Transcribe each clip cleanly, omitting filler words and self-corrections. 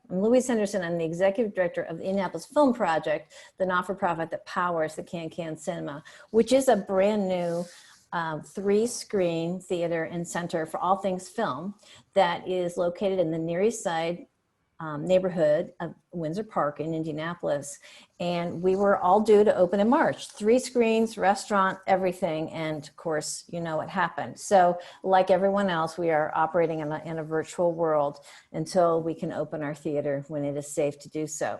I'm Louise Henderson. I'm the executive director of the Indianapolis Film Project, the not-for-profit that powers the Can Cinema, which is a brand new 3-screen theater and center for all things film that is located in the Near East Side neighborhood of Windsor Park in Indianapolis. And we were all due to open in March. 3 screens, restaurant, everything. And of course, you know what happened. So like everyone else, we are operating in a virtual world until we can open our theater when it is safe to do so.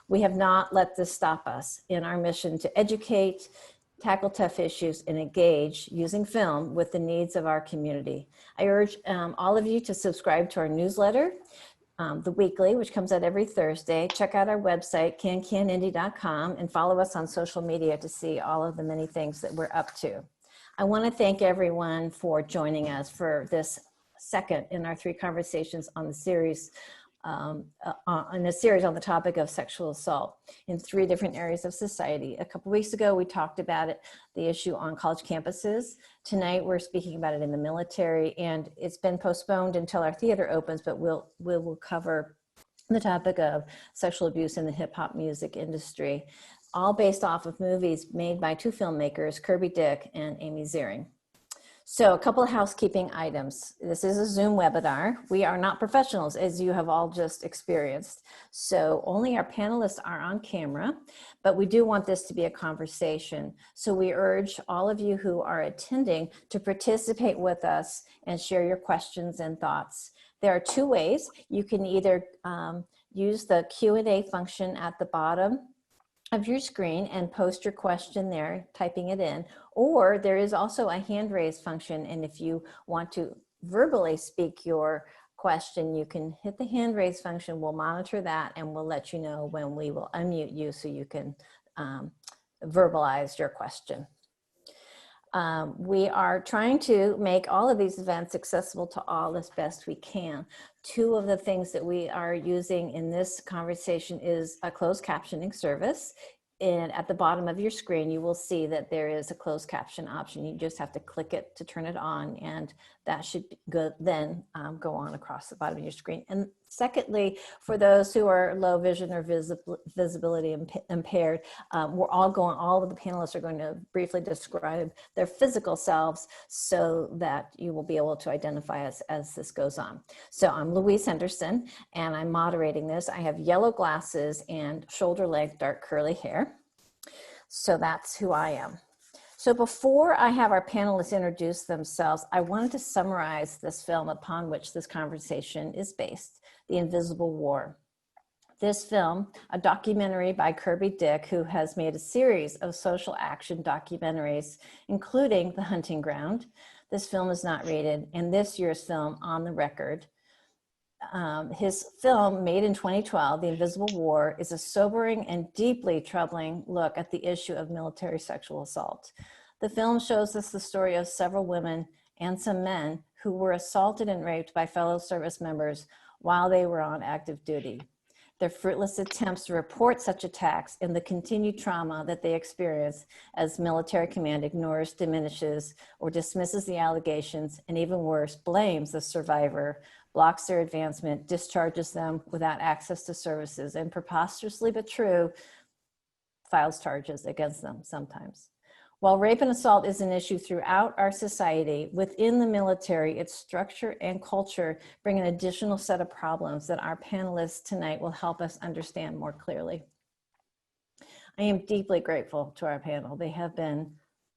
We have not let this stop us in our mission to educate, tackle tough issues, and engage using film with the needs of our community. I urge all of you to subscribe to our newsletter, the weekly, which comes out every Thursday. Check out our website, cancanindy.com, and follow us on social media to see all of the many things that we're up to. I want to thank everyone for joining us for this second in our 3 conversations on the series, on the topic of sexual assault in 3 different areas of society. A couple weeks ago, we talked about it, the issue on college campuses. Tonight, we're speaking about it in the military, and it's been postponed until our theater opens, but we'll cover the topic of sexual abuse in the hip hop music industry, all based off of movies made by 2 filmmakers, Kirby Dick and Amy Ziering. So a couple of housekeeping items. This is a Zoom webinar. We are not professionals, as you have all just experienced. So only our panelists are on camera, but we do want this to be a conversation. So we urge all of you who are attending to participate with us and share your questions and thoughts. There are 2 ways. You can either use the Q&A function at the bottom of your screen and post your question there, typing it in, or there is also a hand raise function, and if you want to verbally speak your question, you can hit the hand raise function. We'll monitor that and we'll let you know when we will unmute you so you can verbalize your question. We are trying to make all of these events accessible to all as best we can. 2 of the things that we are using in this conversation is a closed captioning service. And at the bottom of your screen, you will see that there is a closed caption option. You just have to click it to turn it on, and that should go on across the bottom of your screen. And secondly, for those who are low vision or visibility impaired, all of the panelists are going to briefly describe their physical selves so that you will be able to identify us as this goes on. So I'm Louise Henderson, and I'm moderating this. I have yellow glasses and shoulder-length dark curly hair. So that's who I am. So before I have our panelists introduce themselves, I wanted to summarize this film upon which this conversation is based, The Invisible War. This film, a documentary by Kirby Dick, who has made a series of social action documentaries, including The Hunting Ground. This film is not rated, and this year's film, On the Record. His film, made in 2012, The Invisible War, is a sobering and deeply troubling look at the issue of military sexual assault. The film shows us the story of several women and some men who were assaulted and raped by fellow service members while they were on active duty. Their fruitless attempts to report such attacks and the continued trauma that they experience as military command ignores, diminishes, or dismisses the allegations, and even worse, blames the survivor, blocks their advancement, discharges them without access to services, and preposterously but true, files charges against them sometimes. While rape and assault is an issue throughout our society, within the military, its structure and culture bring an additional set of problems that our panelists tonight will help us understand more clearly. I am deeply grateful to our panel. They have been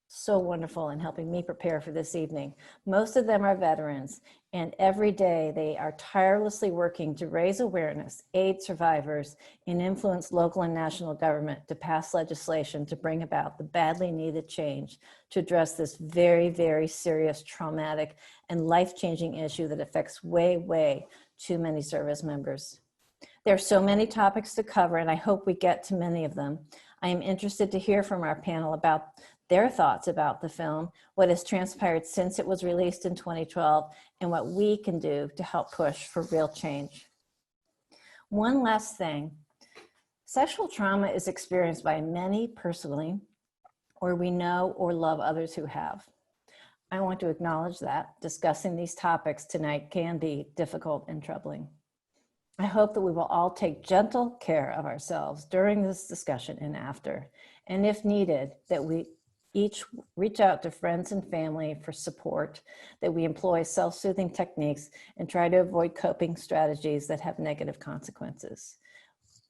so wonderful in helping me prepare for this evening. Most of them are veterans, and every day they are tirelessly working to raise awareness, aid survivors, and influence local and national government to pass legislation to bring about the badly needed change to address this very, very serious, traumatic, and life-changing issue that affects way, way too many service members. There are so many topics to cover, and I hope we get to many of them. I am interested to hear from our panel about their thoughts about the film, what has transpired since it was released in 2012, and what we can do to help push for real change. One last thing, sexual trauma is experienced by many personally, or we know or love others who have. I want to acknowledge that discussing these topics tonight can be difficult and troubling. I hope that we will all take gentle care of ourselves during this discussion and after, and if needed, that we each reach out to friends and family for support, that we employ self-soothing techniques and try to avoid coping strategies that have negative consequences.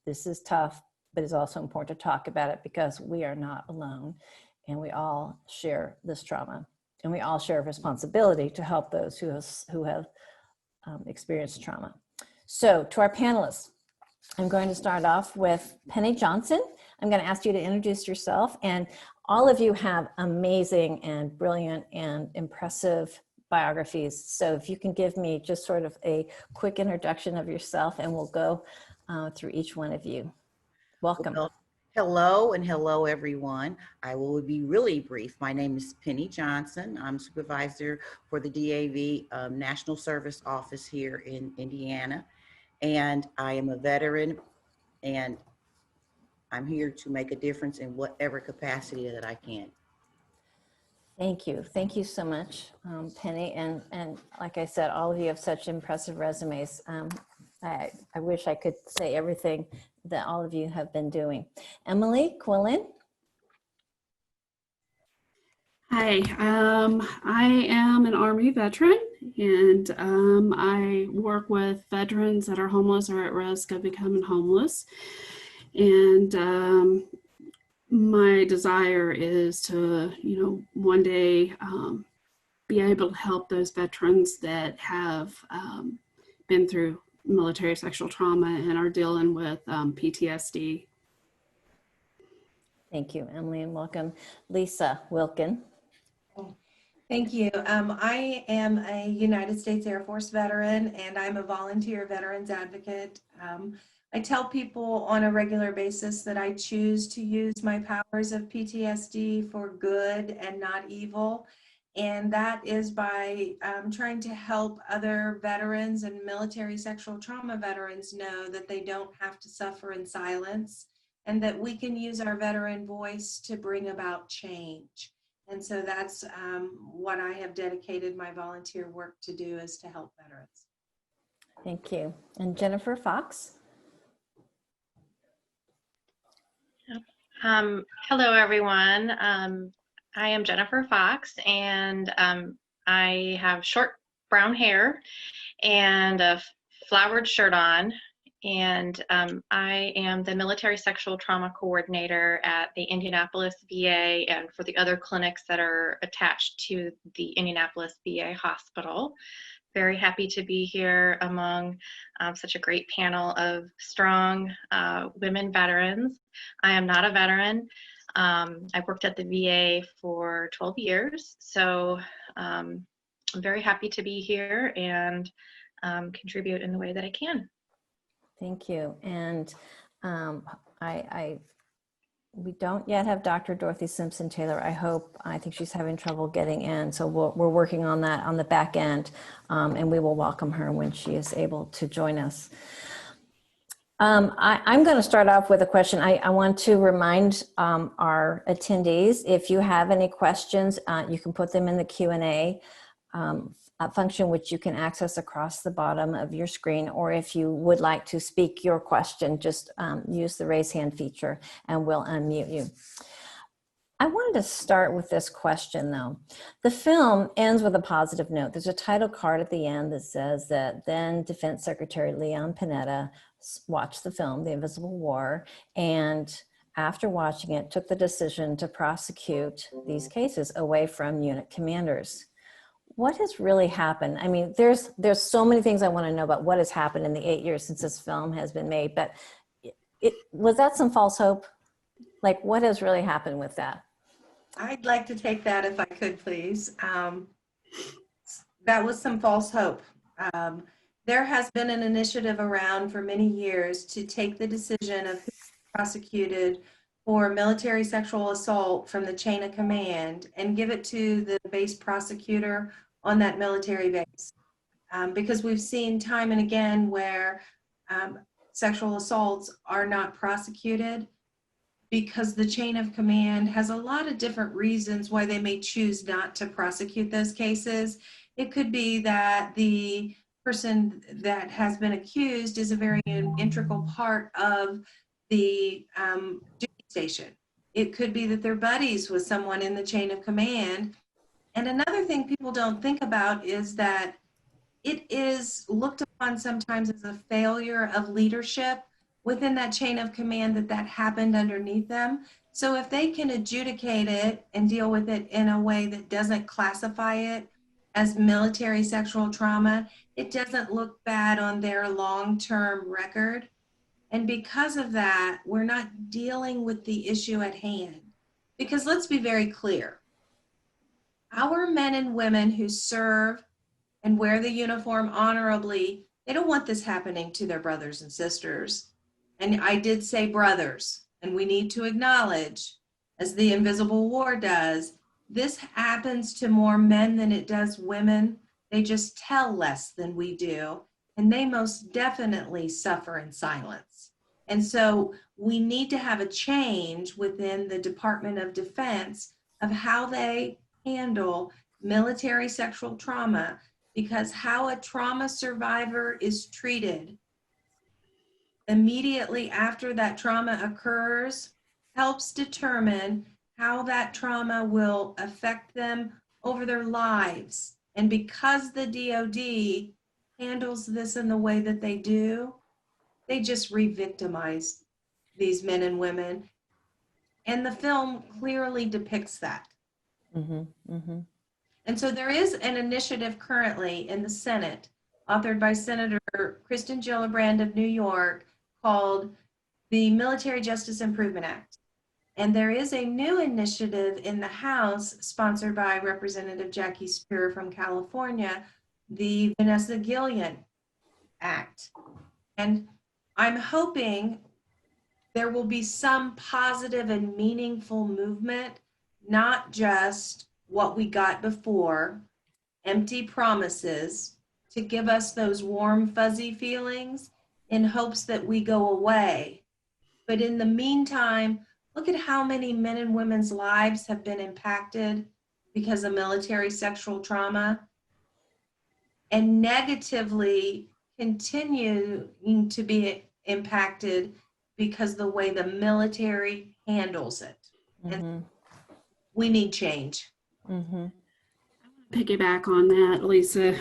This is tough, but it's also important to talk about it because we are not alone and we all share this trauma, and we all share a responsibility to help those who have experienced trauma. So to our panelists, I'm going to start off with Penny Johnson. I'm going to ask you to introduce yourself, and all of you have amazing and brilliant and impressive biographies. So if you can give me just sort of a quick introduction of yourself, and we'll go through each one of you. Welcome. Well, hello and hello everyone. I will be really brief. My name is Penny Johnson. I'm supervisor for the DAV National Service Office here in Indiana. And I am a veteran, and I'm here to make a difference in whatever capacity that I can. Thank you. Thank you so much, Penny. And like I said, all of you have such impressive resumes. I wish I could say everything that all of you have been doing. Emily Quillen. Hi, I am an Army veteran, and I work with veterans that are homeless or at risk of becoming homeless. And my desire is to, one day be able to help those veterans that have been through military sexual trauma and are dealing with PTSD. Thank you, Emily, and welcome. Lisa Wilkin. Thank you. I am a United States Air Force veteran, and I'm a volunteer veterans advocate. I tell people on a regular basis that I choose to use my powers of PTSD for good and not evil. And that is by trying to help other veterans and military sexual trauma veterans know that they don't have to suffer in silence, and that we can use our veteran voice to bring about change. And so that's what I have dedicated my volunteer work to do, is to help veterans. Thank you. And Jennifer Fox. Hello, everyone. I am Jennifer Fox, and I have short brown hair and a flowered shirt on. And I am the military sexual trauma coordinator at the Indianapolis VA and for the other clinics that are attached to the Indianapolis VA hospital. Very happy to be here among such a great panel of strong women veterans. I am not a veteran. I worked at the VA for 12 years, so I'm very happy to be here and contribute in the way that I can. Thank you. And we don't yet have Dr. Doty Simpson-Taylor. I think she's having trouble getting in. So we're working on that on the back end, and we will welcome her when she is able to join us. I'm going to start off with a question. I want to remind our attendees, if you have any questions, you can put them in the Q&A function, which you can access across the bottom of your screen, or if you would like to speak your question, just use the raise hand feature and we'll unmute you. I wanted to start with this question though. The film ends with a positive note. There's a title card at the end that says that then Defense Secretary Leon Panetta watched the film, The Invisible War, and after watching it, took the decision to prosecute these cases away from unit commanders. What has really happened? I mean, there's so many things I want to know about what has happened in the 8 years since this film has been made, but was that some false hope? Like, what has really happened with that? I'd like to take that if I could, please. That was some false hope. There has been an initiative around for many years to take the decision of who is prosecuted for military sexual assault from the chain of command and give it to the base prosecutor on that military base. Because we've seen time and again where sexual assaults are not prosecuted because the chain of command has a lot of different reasons why they may choose not to prosecute those cases. It could be that the person that has been accused is a very integral part of the duty station. It could be that they're buddies with someone in the chain of command. And another thing people don't think about is that it is looked upon sometimes as a failure of leadership within that chain of command that happened underneath them. So if they can adjudicate it and deal with it in a way that doesn't classify it as military sexual trauma, it doesn't look bad on their long-term record. And because of that, we're not dealing with the issue at hand. Because let's be very clear, our men and women who serve and wear the uniform honorably, they don't want this happening to their brothers and sisters. And I did say brothers, and we need to acknowledge, as the invisible war does, this happens to more men than it does women. They just tell less than we do, and they most definitely suffer in silence. And so we need to have a change within the Department of Defense of how they handle military sexual trauma, because how a trauma survivor is treated immediately after that trauma occurs helps determine how that trauma will affect them over their lives. And because the DOD handles this in the way that they do, they just re-victimize these men and women. And the film clearly depicts that. Mm-hmm, mm-hmm. And so there is an initiative currently in the Senate, authored by Senator Kristen Gillibrand of New York, called the Military Justice Improvement Act. And there is a new initiative in the House, sponsored by Representative Jackie Speier from California, the Vanessa Guillen Act. And I'm hoping there will be some positive and meaningful movement, not just what we got before, empty promises to give us those warm, fuzzy feelings in hopes that we go away. But in the meantime, look at how many men and women's lives have been impacted because of military sexual trauma, and negatively continuing to be impacted because the way the military handles it. Mm-hmm. And we need change. Mm-hmm. Piggyback on that, Lisa.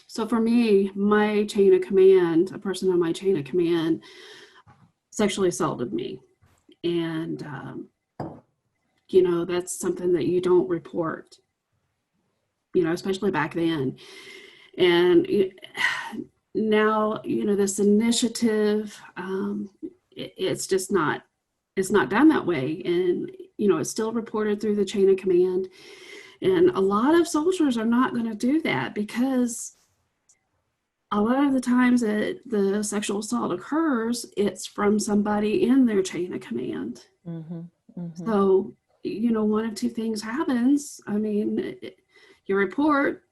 So for me, my chain of command, a person on my chain of command sexually assaulted me. And, you know, that's something that you don't report, you know, especially back then. And now, you know, this initiative, it's just not, it's not done that way. And, you know, it's still reported through the chain of command. And a lot of soldiers are not going to do that, because a lot of the times that the sexual assault occurs, it's from somebody in their chain of command. Mm-hmm. Mm-hmm. So, you know, one of two things happens. I mean, you report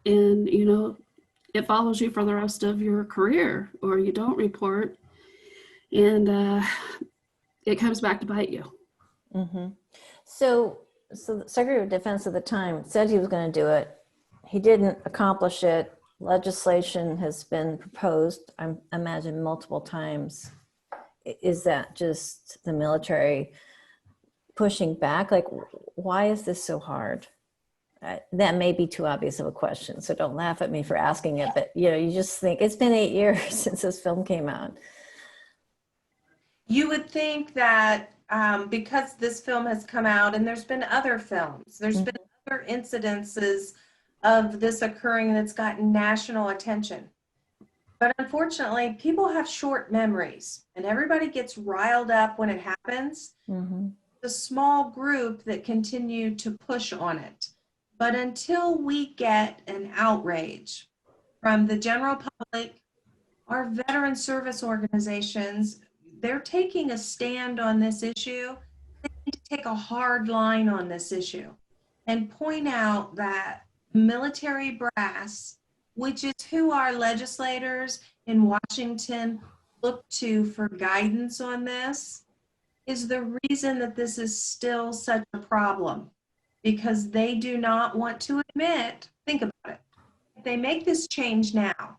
and, you know, it follows you for the rest of your career, or you don't report and it comes back to bite you. Mm-hmm. So the Secretary of Defense at the time said he was going to do it. He didn't accomplish it. Legislation has been proposed, I imagine, multiple times. Is that just the military pushing back? Like, why is this so hard? That may be too obvious of a question, so don't laugh at me for asking it, but you know, you just think it's been 8 years since this film came out. You would think that because this film has come out, and there's been other films, there's been other incidences of this occurring that's gotten national attention. But unfortunately, people have short memories, and everybody gets riled up when it happens. Mm-hmm. The small group that continue to push on it. But until we get an outrage from the general public, our veteran service organizations, they're taking a stand on this issue. They need to take a hard line on this issue and point out that military brass, which is who our legislators in Washington look to for guidance on this, is the reason that this is still such a problem, because they do not want to admit, think about it, they make this change now,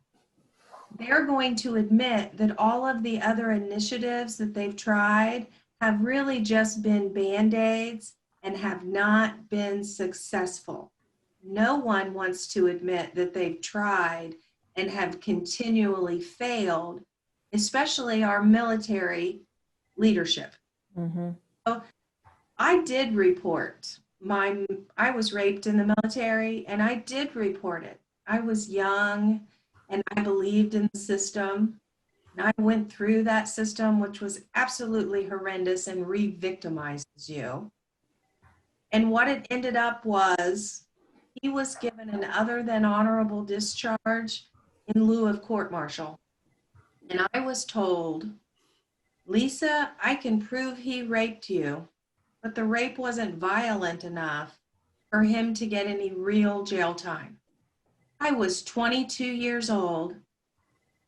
they're going to admit that all of the other initiatives that they've tried have really just been Band-Aids and have not been successful. No one wants to admit that they've tried and have continually failed, especially our military leadership. Mm-hmm. So I did report I was raped in the military, and I did report it. I was young and I believed in the system. And I went through that system, which was absolutely horrendous and re-victimizes you. And what it ended up was he was given an other than honorable discharge in lieu of court-martial. And I was told, Lisa, I can prove he raped you, but the rape wasn't violent enough for him to get any real jail time. I was 22 years old,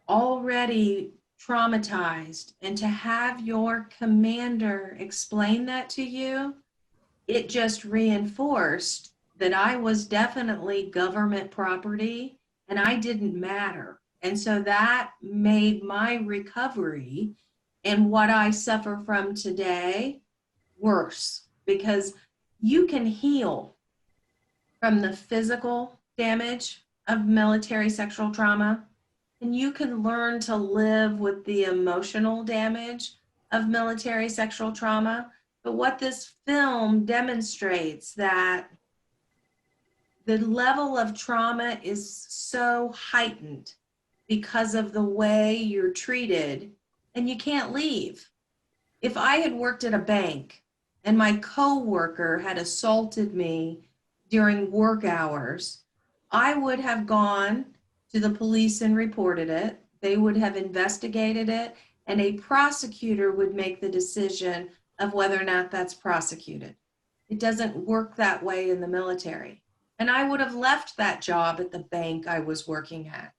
already traumatized, and to have your commander explain that to you, it just reinforced that I was definitely government property and I didn't matter. And so that made my recovery and what I suffer from today worse, because you can heal from the physical damage of military sexual trauma, and you can learn to live with the emotional damage of military sexual trauma. But what this film demonstrates, that the level of trauma is so heightened because of the way you're treated, and you can't leave. If I had worked at a bank and my coworker had assaulted me during work hours, I would have gone to the police and reported it. They would have investigated it, and a prosecutor would make the decision of whether or not that's prosecuted. It doesn't work that way in the military. And I would have left that job at the bank I was working at.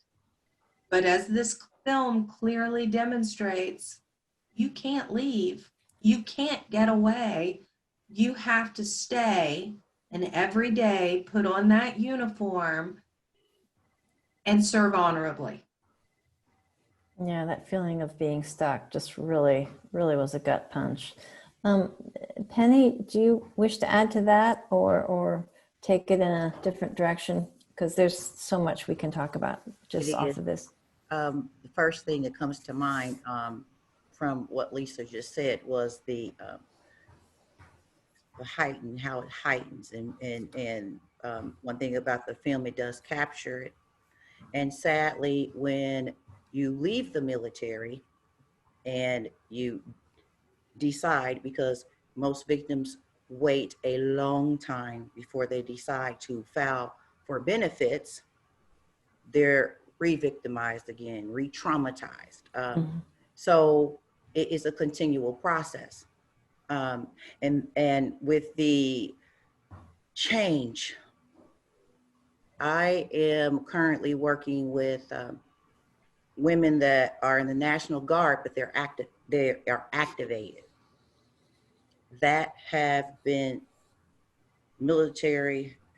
But as this film clearly demonstrates, you can't leave. You can't get away. You have to stay and every day put on that uniform and serve honorably. Yeah, that feeling of being stuck just really, really was a gut punch. Penny, do you wish to add to that or take it in a different direction? Because there's so much we can talk about just off of this. The first thing that comes to mind from what Lisa just said was the heighten, how it heightens, and one thing about the film, it does capture it. And sadly, when you leave the military and you decide, because most victims wait a long time before they decide to file for benefits, they're re-victimized again, re-traumatized. So it is a continual process. And with the change, I am currently working with women that are in the National Guard, but they are activated, that have been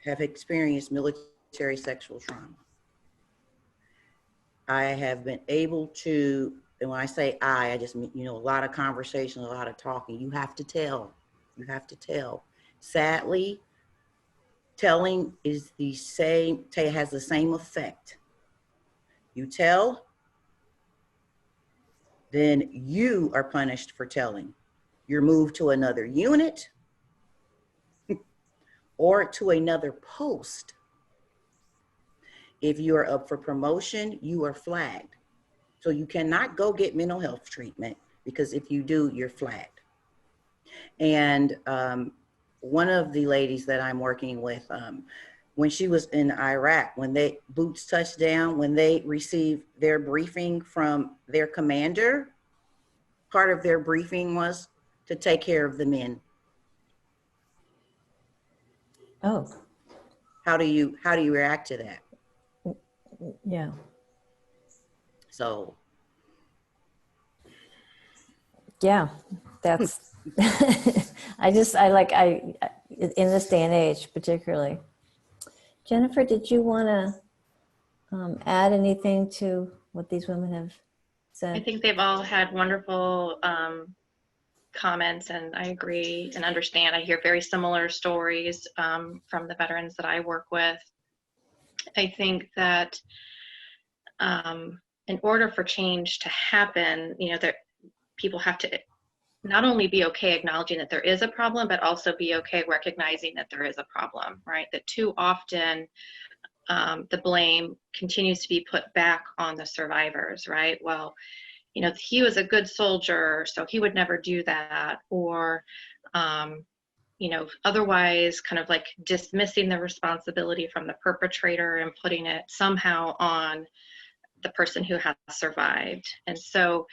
have experienced military sexual trauma. I have been able to, and when I say I just mean, a lot of conversation, a lot of talking. You have to tell. Sadly, telling is the same, has the same effect. You tell, then you are punished for telling. You're moved to another unit or to another post. If you are up for promotion, you are flagged. So you cannot go get mental health treatment, because if you do, you're flagged. And one of the ladies that I'm working with, when she was in Iraq, when boots touched down, when they received their briefing from their commander, part of their briefing was to take care of the men. Oh. How do you react to that? Yeah. So. Yeah, that's, I like in this day and age, particularly. Jennifer, did you want to add anything to what these women have I said? think they've all had wonderful comments, and I agree and understand. I hear very similar stories from the veterans that I work with. I think that in order for change to happen, that people have to not only be okay acknowledging that there is a problem, but also be okay recognizing that there is a problem, right? That too often the blame continues to be put back on the survivors, right? Well, he was a good soldier, so he would never do that. Or, otherwise kind of like dismissing the responsibility from the perpetrator and putting it somehow on the person who has survived. And so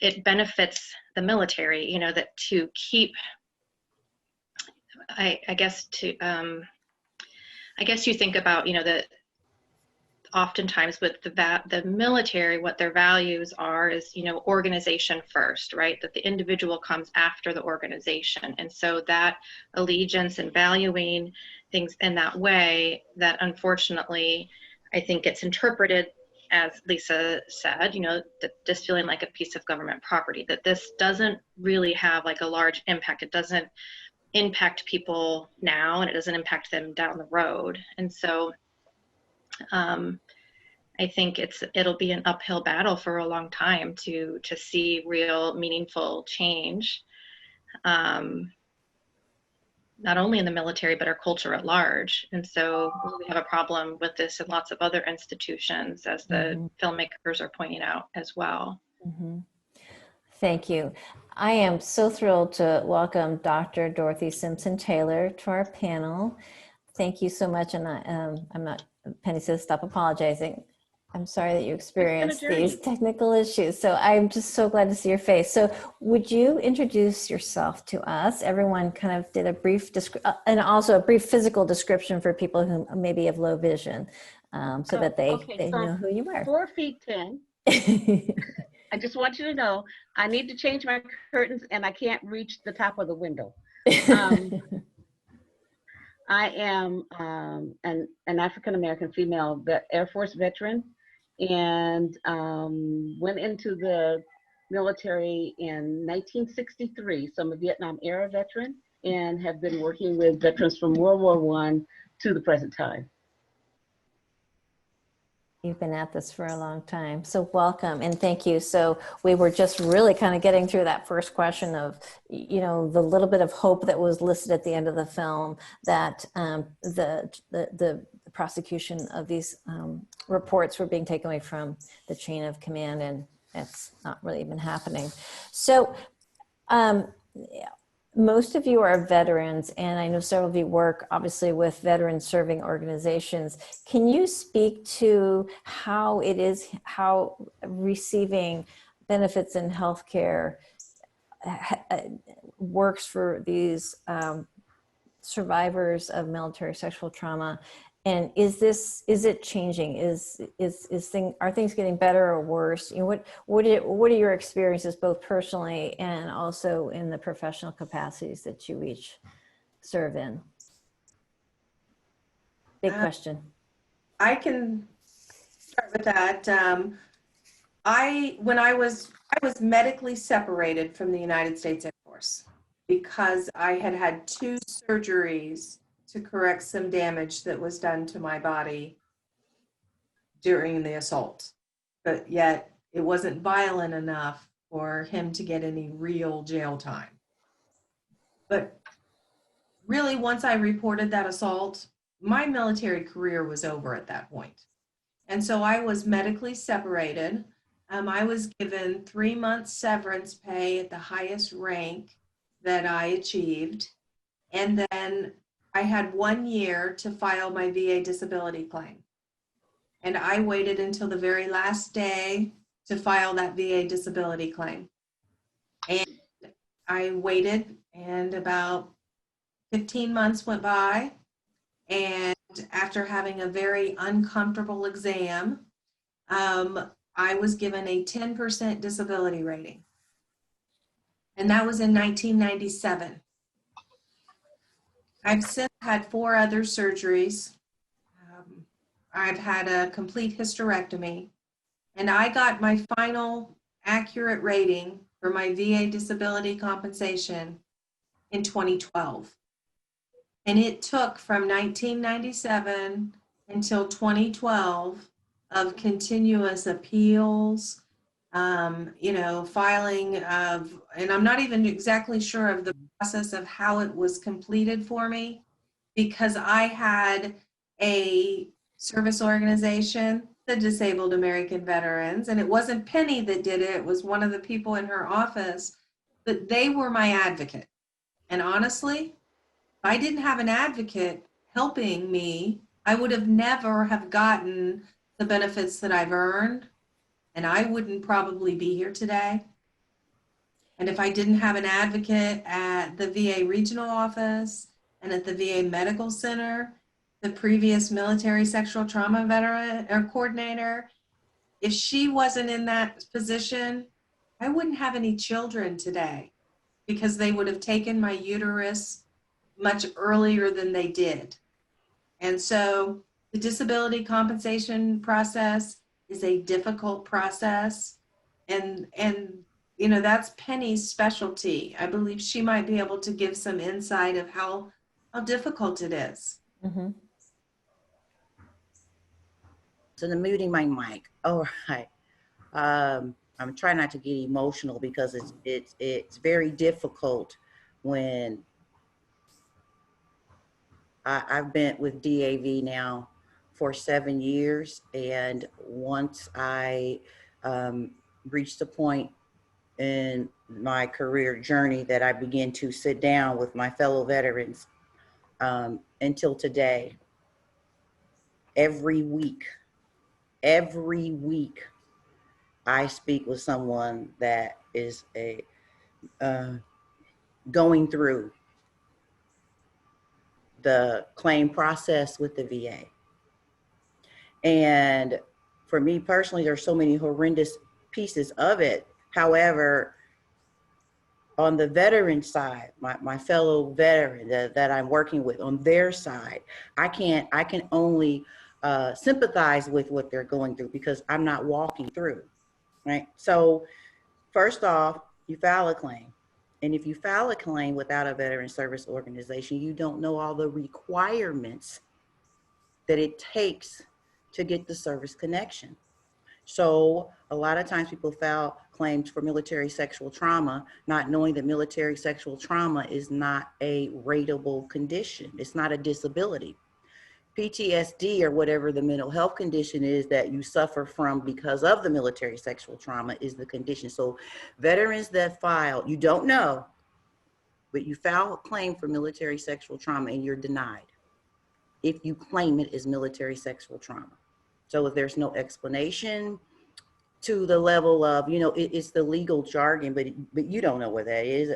it benefits the military, that to keep, I guess you think about, that oftentimes with the military, what their values are is, organization first, right? That the individual comes after the organization. And so that allegiance and valuing things in that way, that unfortunately, I think gets interpreted, as Lisa said, that this feeling like a piece of government property, that this doesn't really have like a large impact. It doesn't impact people now, and it doesn't impact them down the road. And so I think it'll be an uphill battle for a long time to see real meaningful change, not only in the military, but our culture at large. And so we have a problem with this in lots of other institutions, as the filmmakers are pointing out as well. Thank you. I am so thrilled to welcome Dr. Dorothy Simpson-Taylor to our panel. Thank you so much. And I'm not, Penny says, stop apologizing. I'm sorry that you experienced these technical issues. So I'm just so glad to see your face. So would you introduce yourself to us? Everyone kind of did a brief and also a brief physical description for people who maybe have low vision, so that they know who you are. 4'10". I just want you to know, I need to change my curtains and I can't reach the top of the window. I am an African-American female Air Force veteran, and went into the military in 1963. So I'm a Vietnam era veteran and have been working with veterans from World War I to the present time. You've been at this for a long time. So welcome and thank you. So we were just really kind of getting through that first question of, the little bit of hope that was listed at the end of the film, that the prosecution of these reports were being taken away from the chain of command, and that's not really even happening. So most of you are veterans, and I know several of you work obviously with veteran serving organizations. Can you speak to how receiving benefits in healthcare works for these survivors of military sexual trauma? And is it changing? Are things getting better or worse? What are your experiences, both personally and also in the professional capacities that you each serve in? Big question. I can start with that. I was medically separated from the United States Air Force because I had 2 surgeries to correct some damage that was done to my body during the assault. But yet it wasn't violent enough for him to get any real jail time. But really, once I reported that assault, my military career was over at that point. And so I was medically separated. I was given 3 months severance pay at the highest rank that I achieved. And then I had 1 year to file my VA disability claim. And I waited until the very last day to file that VA disability claim. And I waited, and about 15 months went by. And after having a very uncomfortable exam, I was given a 10% disability rating. And that was in 1997. I've since had 4 other surgeries. I've had a complete hysterectomy, and I got my final accurate rating for my VA disability compensation in 2012. And it took from 1997 until 2012 of continuous appeals, filing of, and I'm not even exactly sure of the process of how it was completed for me, because I had a service organization, the Disabled American Veterans, and it wasn't Penny that did it, it was one of the people in her office, but they were my advocate. And honestly, if I didn't have an advocate helping me, I would have never have gotten the benefits that I've earned, and I wouldn't probably be here today. And if I didn't have an advocate at the VA regional office and at the VA medical center, the previous military sexual trauma veteran or coordinator, if she wasn't in that position, I wouldn't have any children today, because they would have taken my uterus much earlier than they did. And so the disability compensation process is a difficult process. And that's Penny's specialty. I believe she might be able to give some insight of how difficult it is. Mhm. So I'm muting my mic. All right. I'm trying not to get emotional because it's very difficult when I've been with DAV now for 7 years, and once I reached a point in my career journey that I began to sit down with my fellow veterans until today, every week, I speak with someone that is going through the claim process with the VA. And for me personally, there's so many horrendous pieces of it. However, on the veteran side, my fellow veteran that I'm working with, on their side, I can only sympathize with what they're going through because I'm not walking through, right? So first off, you file a claim. And if you file a claim without a veteran service organization, you don't know all the requirements that it takes to get the service connection. So a lot of times people file claims for military sexual trauma, not knowing that military sexual trauma is not a rateable condition. It's not a disability. PTSD, or whatever the mental health condition is that you suffer from because of the military sexual trauma, is the condition. So veterans that file, you don't know, but you file a claim for military sexual trauma and you're denied if you claim it as military sexual trauma. So if there's no explanation to the level of, it's the legal jargon, but you don't know what that is.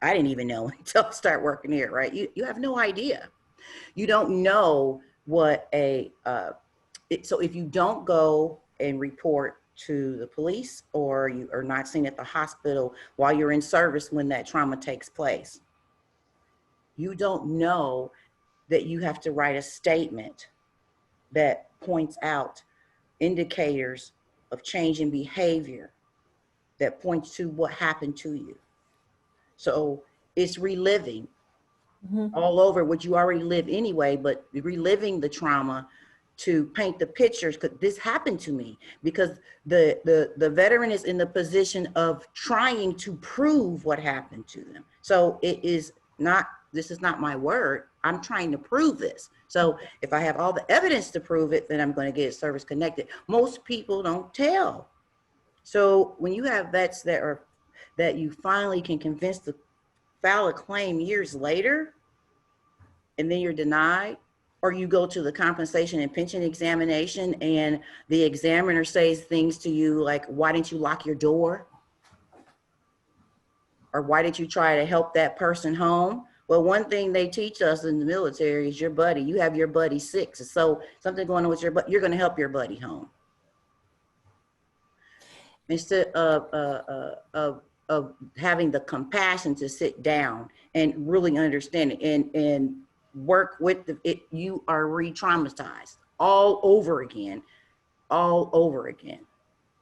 I didn't even know until I start working here, right? You have no idea. You don't know what so if you don't go and report to the police, or you are not seen at the hospital while you're in service when that trauma takes place, you don't know that you have to write a statement that points out indicators of change in behavior that points to what happened to you. So it's reliving all over what you already lived anyway, but reliving the trauma to paint the pictures, because this happened to me, because the veteran is in the position of trying to prove what happened to them. So this is not my word. I'm trying to prove this. So if I have all the evidence to prove it, then I'm going to get service connected. Most people don't tell. So when you have vets that you finally can convince to file a claim years later, and then you're denied, or you go to the compensation and pension examination and the examiner says things to you like, why didn't you lock your door? Or why didn't you try to help that person home? Well, one thing they teach us in the military is your buddy. You have your buddy sick. So something going on with your buddy, you're going to help your buddy home. Instead of having the compassion to sit down and really understand it and work with you are re-traumatized. all over again, all over again.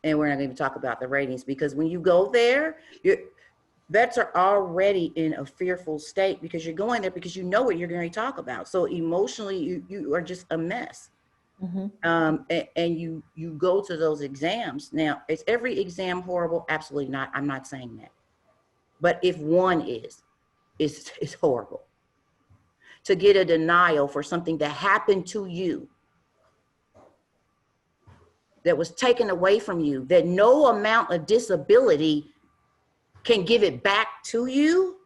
And we're not going to talk about the ratings, because when you go there, vets are already in a fearful state because you're going there because you know what you're going to talk about. So emotionally, you are just a mess. And you go to those exams. Now, is every exam horrible? Absolutely not. I'm not saying that. But if one is, it's horrible. To get a denial for something that happened to you, that was taken away from you, that no amount of disability can give it back to you,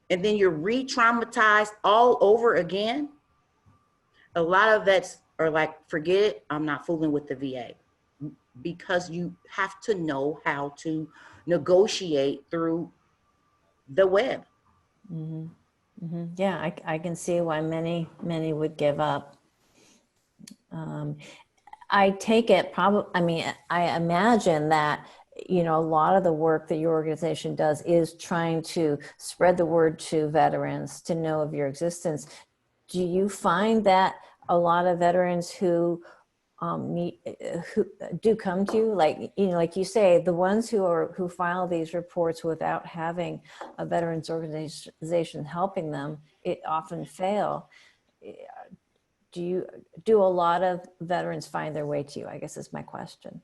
and then you're re-traumatized all over again. A lot of vets are like, forget it, I'm not fooling with the VA. Because you have to know how to negotiate through the web. Yeah, I can see why many would give up. I take it I imagine that, you know, a lot of the work that your organization does is trying to spread the word to veterans to know of your existence. Do you find that a lot of veterans who who do come to you, like, you know, like you say, the ones who file these reports without having a veterans organization helping them, it often fail. Do a lot of veterans find their way to you, I guess is my question.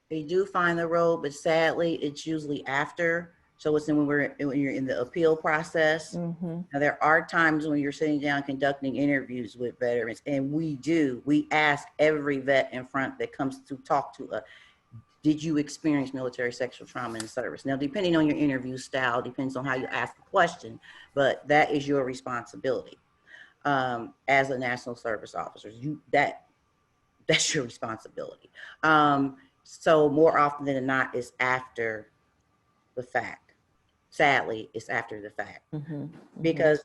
They do find the road, but sadly, it's usually after. So it's when you're in the appeal process. Now, there are times when you're sitting down conducting interviews with veterans, and we ask every vet in front that comes to talk to us, did you experience military sexual trauma in service? Now, depending on your interview style, depends on how you ask the question, but that is your responsibility as a national service officer. That's your responsibility. So more often than not, it's after the fact. Sadly, it's after the fact. Because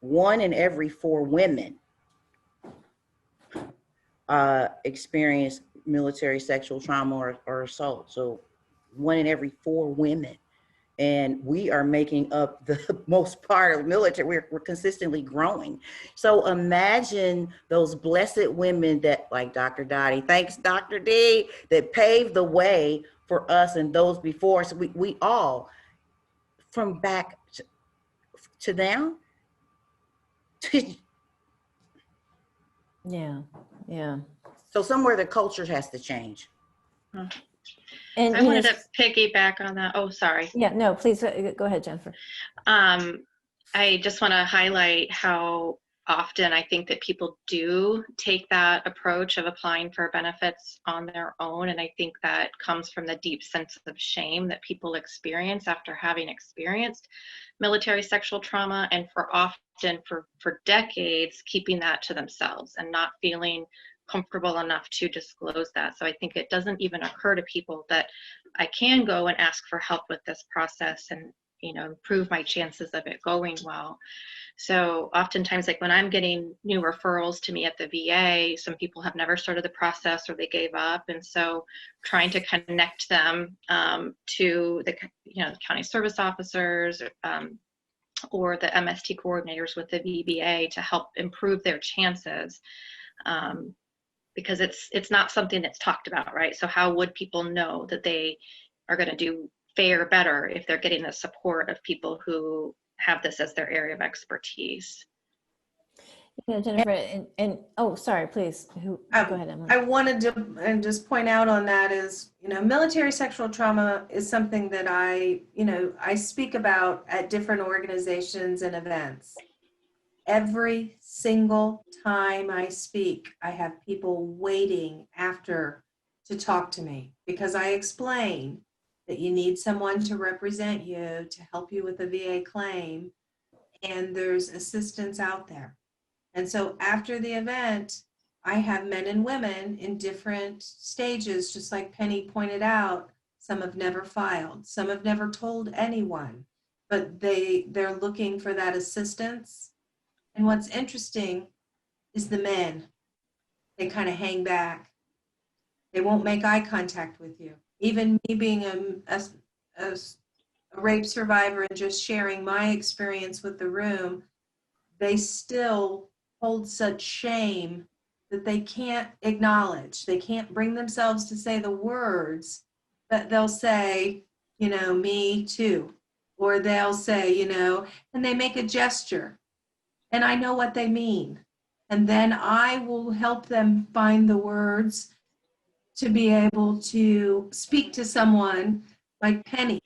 1 in every 4 women experience military sexual trauma or assault. So 1 in every 4 women. And we are making up the most part of the military. We're consistently growing. So imagine those blessed women that, like Dr. Doty, thanks Dr. D, that paved the way for us and those before us. We all, from back to now. Yeah. So somewhere the culture has to change. And I wanted to piggyback on that. Oh, sorry. Yeah, no, please go ahead, Jennifer. I just want to highlight how often I think that people do take that approach of applying for benefits on their own. And I think that comes from the deep sense of shame that people experience after having experienced military sexual trauma, and for decades keeping that to themselves and not feeling comfortable enough to disclose that. So I think it doesn't even occur to people that I can go and ask for help with this process and, you know, improve my chances of it going well. So oftentimes, like when I'm getting new referrals to me at the VA, some people have never started the process or they gave up. And so trying to connect them to the, you know, the county service officers or the MST coordinators with the VBA to help improve their chances. Because it's not something that's talked about, right? So how would people know that they are going to fare better if they're getting the support of people who have this as their area of expertise? Yeah, Jennifer, and oh, sorry, please. Go ahead, Emily. I wanted to just point out on that is, you know, military sexual trauma is something that I speak about at different organizations and events. Every single time I speak, I have people waiting to talk to me because I explain that you need someone to represent you, to help you with a VA claim, and there's assistance out there. And so after the event, I have men and women in different stages, just like Penny pointed out. Some have never filed, some have never told anyone, but they're looking for that assistance. And what's interesting is the men, they kind of hang back. They won't make eye contact with you. Even me being a rape survivor and just sharing my experience with the room, they still hold such shame that they can't acknowledge. They can't bring themselves to say the words, but they'll say, me too. Or they'll say, and they make a gesture. And I know what they mean. And then I will help them find the words to be able to speak to someone like Penny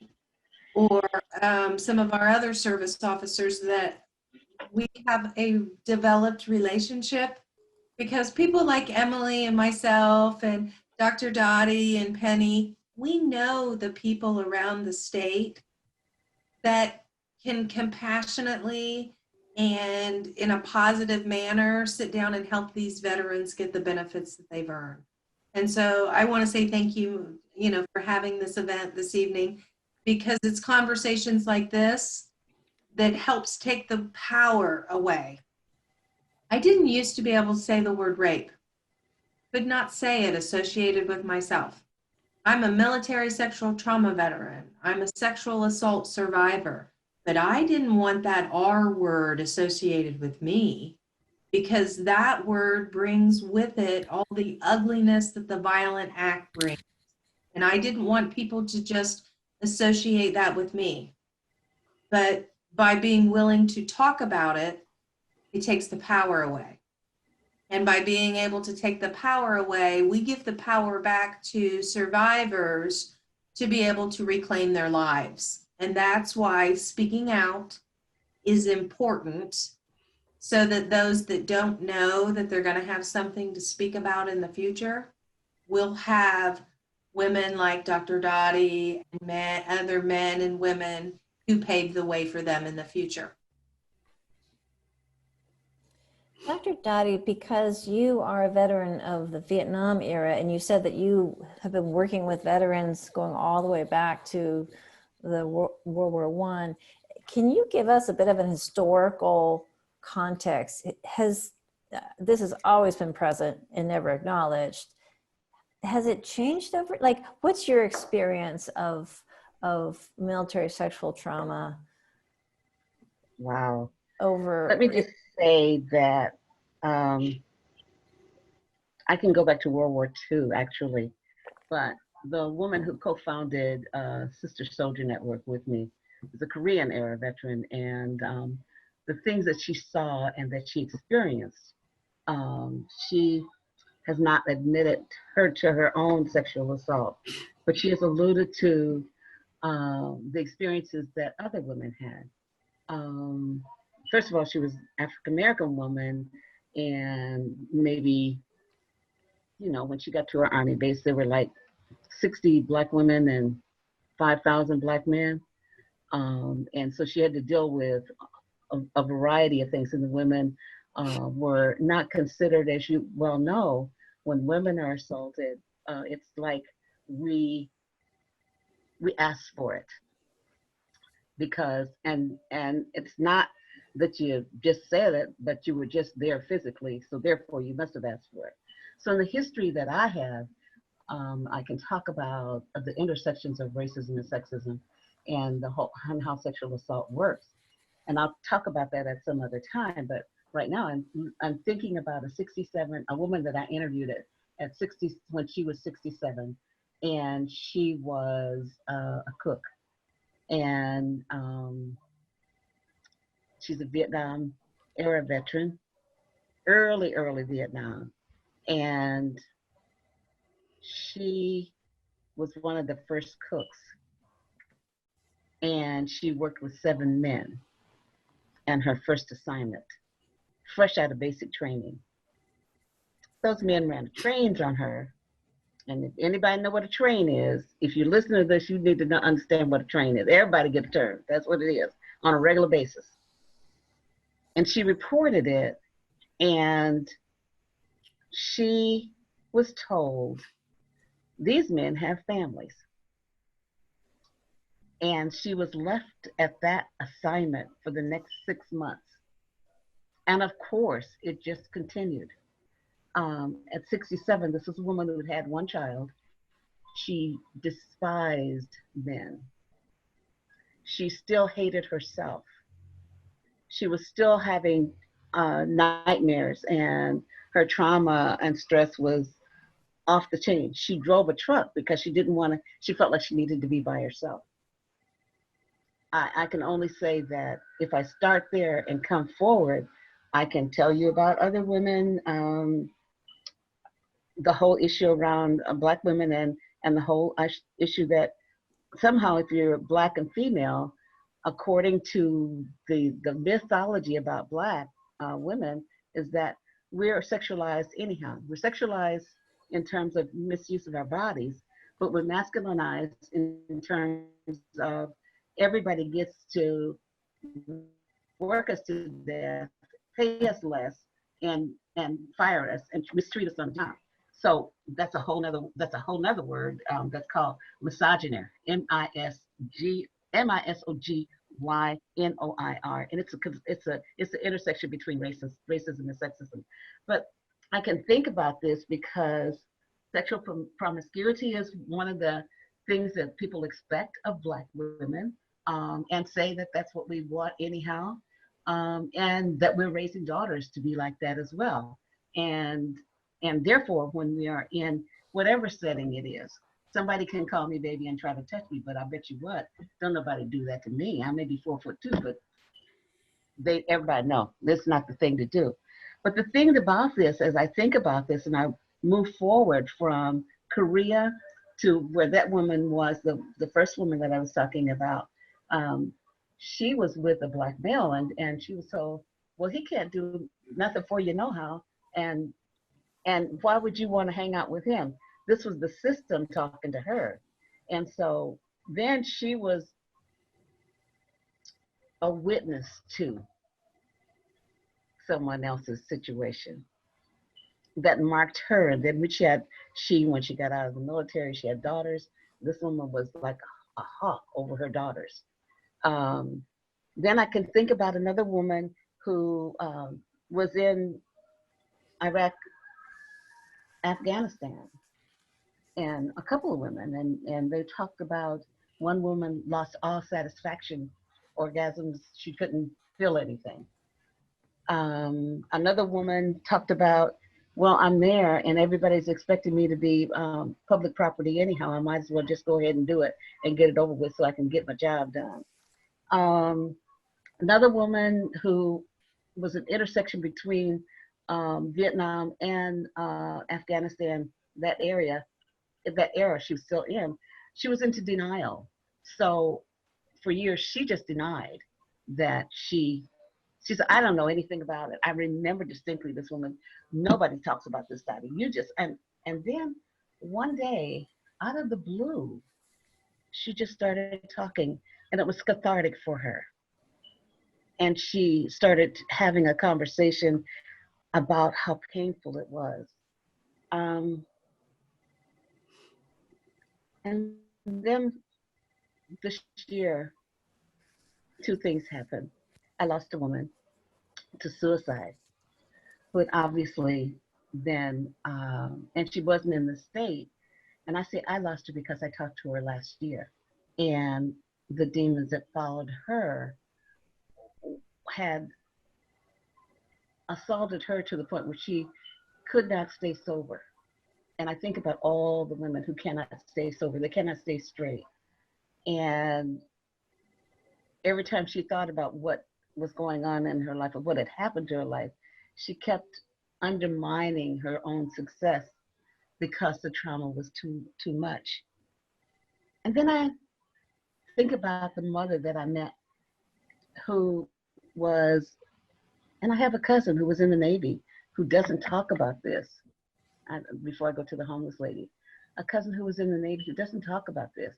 or some of our other service officers that we have a developed relationship, because people like Emily and myself and Dr. Doty and Penny, we know the people around the state that can compassionately and in a positive manner sit down and help these veterans get the benefits that they've earned. And so I want to say thank you, for having this event this evening, because it's conversations like this that helps take the power away. I didn't used to be able to say the word rape, could not say it associated with myself. I'm a military sexual trauma veteran. I'm a sexual assault survivor, but I didn't want that R word associated with me, because that word brings with it all the ugliness that the violent act brings. And I didn't want people to just associate that with me. But by being willing to talk about it, it takes the power away. And by being able to take the power away, we give the power back to survivors to be able to reclaim their lives. And that's why speaking out is important, so that those that don't know that they're going to have something to speak about in the future will have women like Dr. Doty and other men and women who paved the way for them in the future. Dr. Doty, because you are a veteran of the Vietnam era, and you said that you have been working with veterans going all the way back to the World War I, can you give us a bit of an historical context? This has always been present and never acknowledged. Has it changed over, like, what's your experience of military sexual trauma? Wow. Over. Let me just say that I can go back to World War II, actually, but the woman who co-founded Sister Soldier Network with me is a Korean era veteran, and the things that she saw and that she experienced, she has not admitted to her own sexual assault, but she has alluded to the experiences that other women had. First of all, she was an African-American woman, and maybe, when she got to her army base, there were like 60 Black women and 5,000 Black men. And so she had to deal with a variety of things, and the women were not considered, as you well know, when women are assaulted, it's like we ask for it, because, and it's not that you just said it, but you were just there physically, so therefore you must have asked for it. So in the history that I have, I can talk about the intersections of racism and sexism and and how sexual assault works. And I'll talk about that at some other time, but right now I'm thinking about a woman that I interviewed at 60, when she was 67, and she was a cook. And she's a Vietnam era veteran, early Vietnam. And she was one of the first cooks. And she worked with 7 men and her first assignment, fresh out of basic training. Those men ran trains on her. And if anybody know what a train is, if you listen to this, you need to understand what a train is. Everybody get a turn. That's what it is on a regular basis. And she reported it, and she was told, these men have families. And she was left at that assignment for the next 6 months. And of course, it just continued. At 67, this was a woman who had 1 child. She despised men. She still hated herself. She was still having nightmares and her trauma and stress was off the chain. She drove a truck because she didn't want to, she felt like she needed to be by herself. I can only say that if I start there and come forward, I can tell you about other women, the whole issue around Black women and the whole issue that somehow if you're Black and female, according to the mythology about Black women, is that we're sexualized anyhow. We're sexualized in terms of misuse of our bodies, but we're masculinized in terms of everybody gets to work us to death, pay us less, and fire us and mistreat us on the job. So that's a whole nother word that's called misogyny, MISOGYNOIR, and it's an intersection between racism and sexism. But I can think about this because sexual promiscuity is one of the things that people expect of Black women, and say that that's what we want anyhow, and that we're raising daughters to be like that as well. And therefore, when we are in whatever setting it is, somebody can call me baby and try to touch me, but I bet you what, don't nobody do that to me. I may be 4'2", but everybody know that's not the thing to do. But the thing about this, as I think about this and I move forward from Korea to where that woman was, the first woman that I was talking about, she was with a Black male and she was told, well, he can't do nothing for you no how, and why would you want to hang out with him? This was the system talking to her. And so then she was a witness to someone else's situation that marked her. And then when she got out of the military, she had daughters. This woman was like a hawk over her daughters. Then I can think about another woman who was in Iraq, Afghanistan, and a couple of women, and they talked about one woman lost all satisfaction, orgasms, she couldn't feel anything. Another woman talked about, well, I'm there and everybody's expecting me to be public property anyhow, I might as well just go ahead and do it and get it over with so I can get my job done. Another woman who was an intersection between Vietnam and Afghanistan, that era she was still in, she was into denial. So for years, she just denied that she said, I don't know anything about it. I remember distinctly this woman, nobody talks about this study. And then one day, out of the blue, she just started talking and it was cathartic for her. And she started having a conversation about how painful it was. And then this year, two things happened. I lost a woman to suicide, who had obviously been, and she wasn't in the state. And I say I lost her because I talked to her last year. And the demons that followed her had assaulted her to the point where she could not stay sober. And I think about all the women who cannot stay sober, they cannot stay straight. And every time she thought about what was going on in her life or what had happened to her life, she kept undermining her own success because the trauma was too much. And then I think about the mother that I met who was, and I have a cousin who was in the Navy who doesn't talk about this. Before I go to the homeless lady, a cousin who was in the Navy who doesn't talk about this.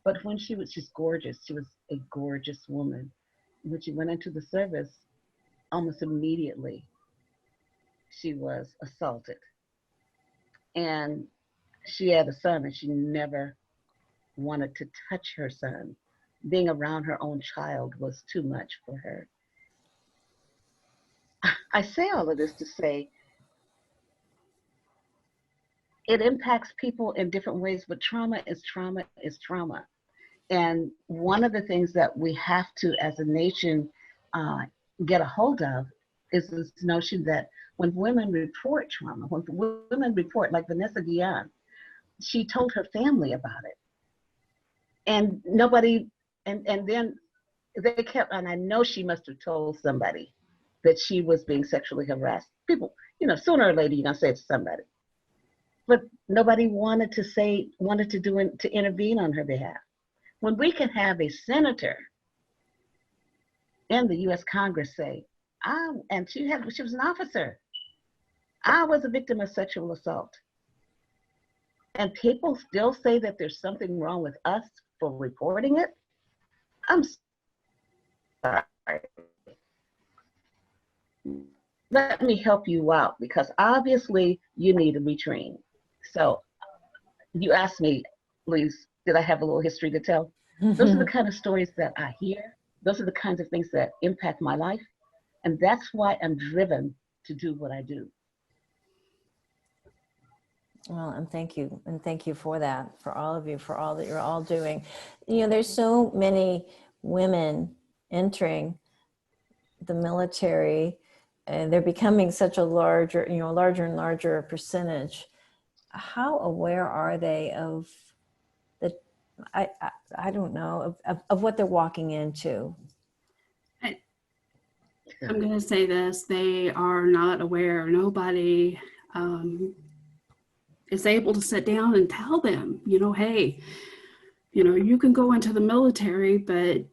But when she's gorgeous, she was a gorgeous woman. When she went into the service, almost immediately, she was assaulted. And she had a son and she never wanted to touch her son. Being around her own child was too much for her. I say all of this to say, it impacts people in different ways, but trauma is trauma is trauma. And one of the things that we have to, as a nation, get a hold of is this notion that when women report trauma, when women report, like Vanessa Guillen, she told her family about it. And nobody, and then they kept, and I know she must have told somebody that she was being sexually harassed. People, you know, sooner or later you're gonna say it to somebody. But nobody wanted to intervene on her behalf. When we can have a senator in the U.S. Congress say, and she was an officer, I was a victim of sexual assault. And people still say that there's something wrong with us for reporting it. I'm sorry. Let me help you out, because obviously you need to be trained. So you asked me, Lise, did I have a little history to tell? Those are the kind of stories that I hear. Those are the kinds of things that impact my life. And that's why I'm driven to do what I do. Well, and thank you for that, for all of you, for all that you're all doing. You know, there's so many women entering the military, and they're becoming such a larger and larger percentage. How aware are they of the, I don't know, of what they're walking into? I'm going to say this, they are not aware. Nobody is able to sit down and tell them, you know, hey, you know, you can go into the military, but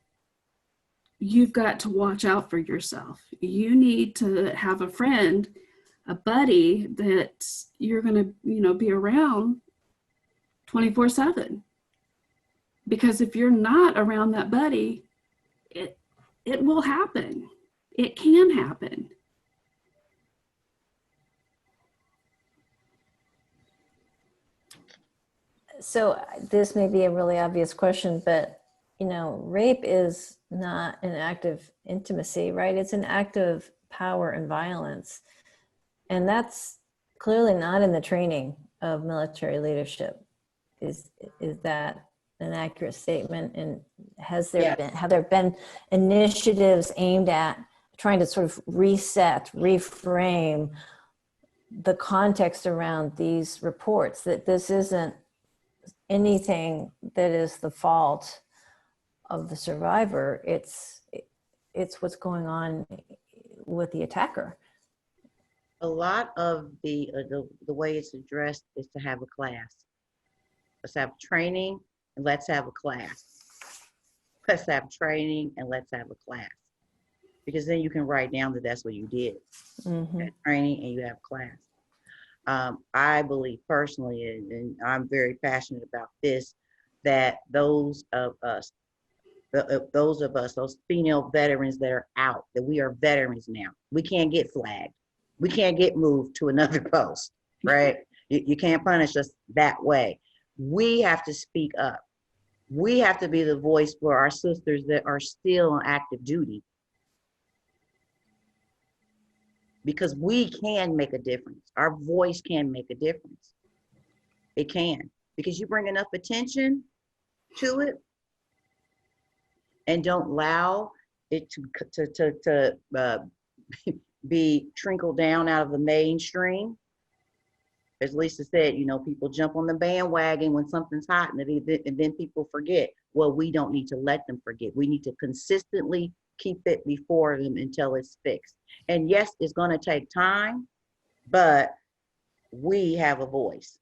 you've got to watch out for yourself. You need to have a friend, a buddy that you're going to, you know, be around 24/7. Because if you're not around that buddy, it will happen. It can happen. So this may be a really obvious question, but, you know, rape is not an act of intimacy, right? It's an act of power and violence. And that's clearly not in the training of military leadership. Is that an accurate statement? And have there been initiatives aimed at trying to sort of reset, reframe the context around these reports, that this isn't anything that is the fault of the survivor, it's what's going on with the attacker? A lot of the way it's addressed is to have a class. Let's have training and let's have a class. Let's have training and let's have a class. Because then you can write down that that's what you did. Mm-hmm. Training and you have class. I believe personally, and I'm very passionate about this, that those female veterans that are out, that we are veterans now. We can't get flagged. We can't get moved to another post, right? You can't punish us that way. We have to speak up. We have to be the voice for our sisters that are still on active duty. Because we can make a difference. Our voice can make a difference. It can. Because you bring enough attention to it and don't allow it to be trickled down out of the mainstream. As Lisa said, you know, people jump on the bandwagon when something's hot and then people forget. Well, we don't need to let them forget. We need to consistently keep it before them until it's fixed. And yes, it's going to take time, but we have a voice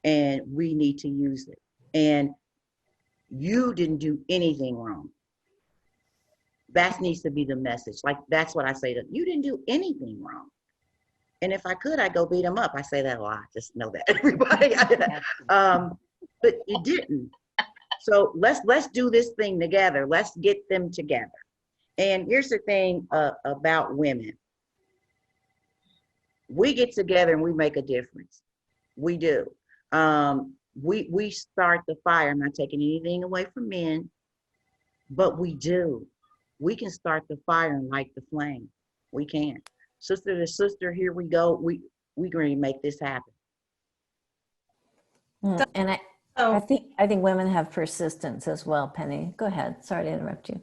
and we need to use it. And you didn't do anything wrong. That needs to be the message. Like, that's what I say to them. You didn't do anything wrong. And if I could, I'd go beat them up. I say that a lot. Just know that, everybody. But you didn't. So let's do this thing together. Let's get them together. And here's the thing about women. We get together and we make a difference. We do. We start the fire. I'm not taking anything away from men, but we do. We can start the fire and light the flame. We can. Sister to sister, here we go. We're going to make this happen. And I think women have persistence as well, Penny. Go ahead. Sorry to interrupt you.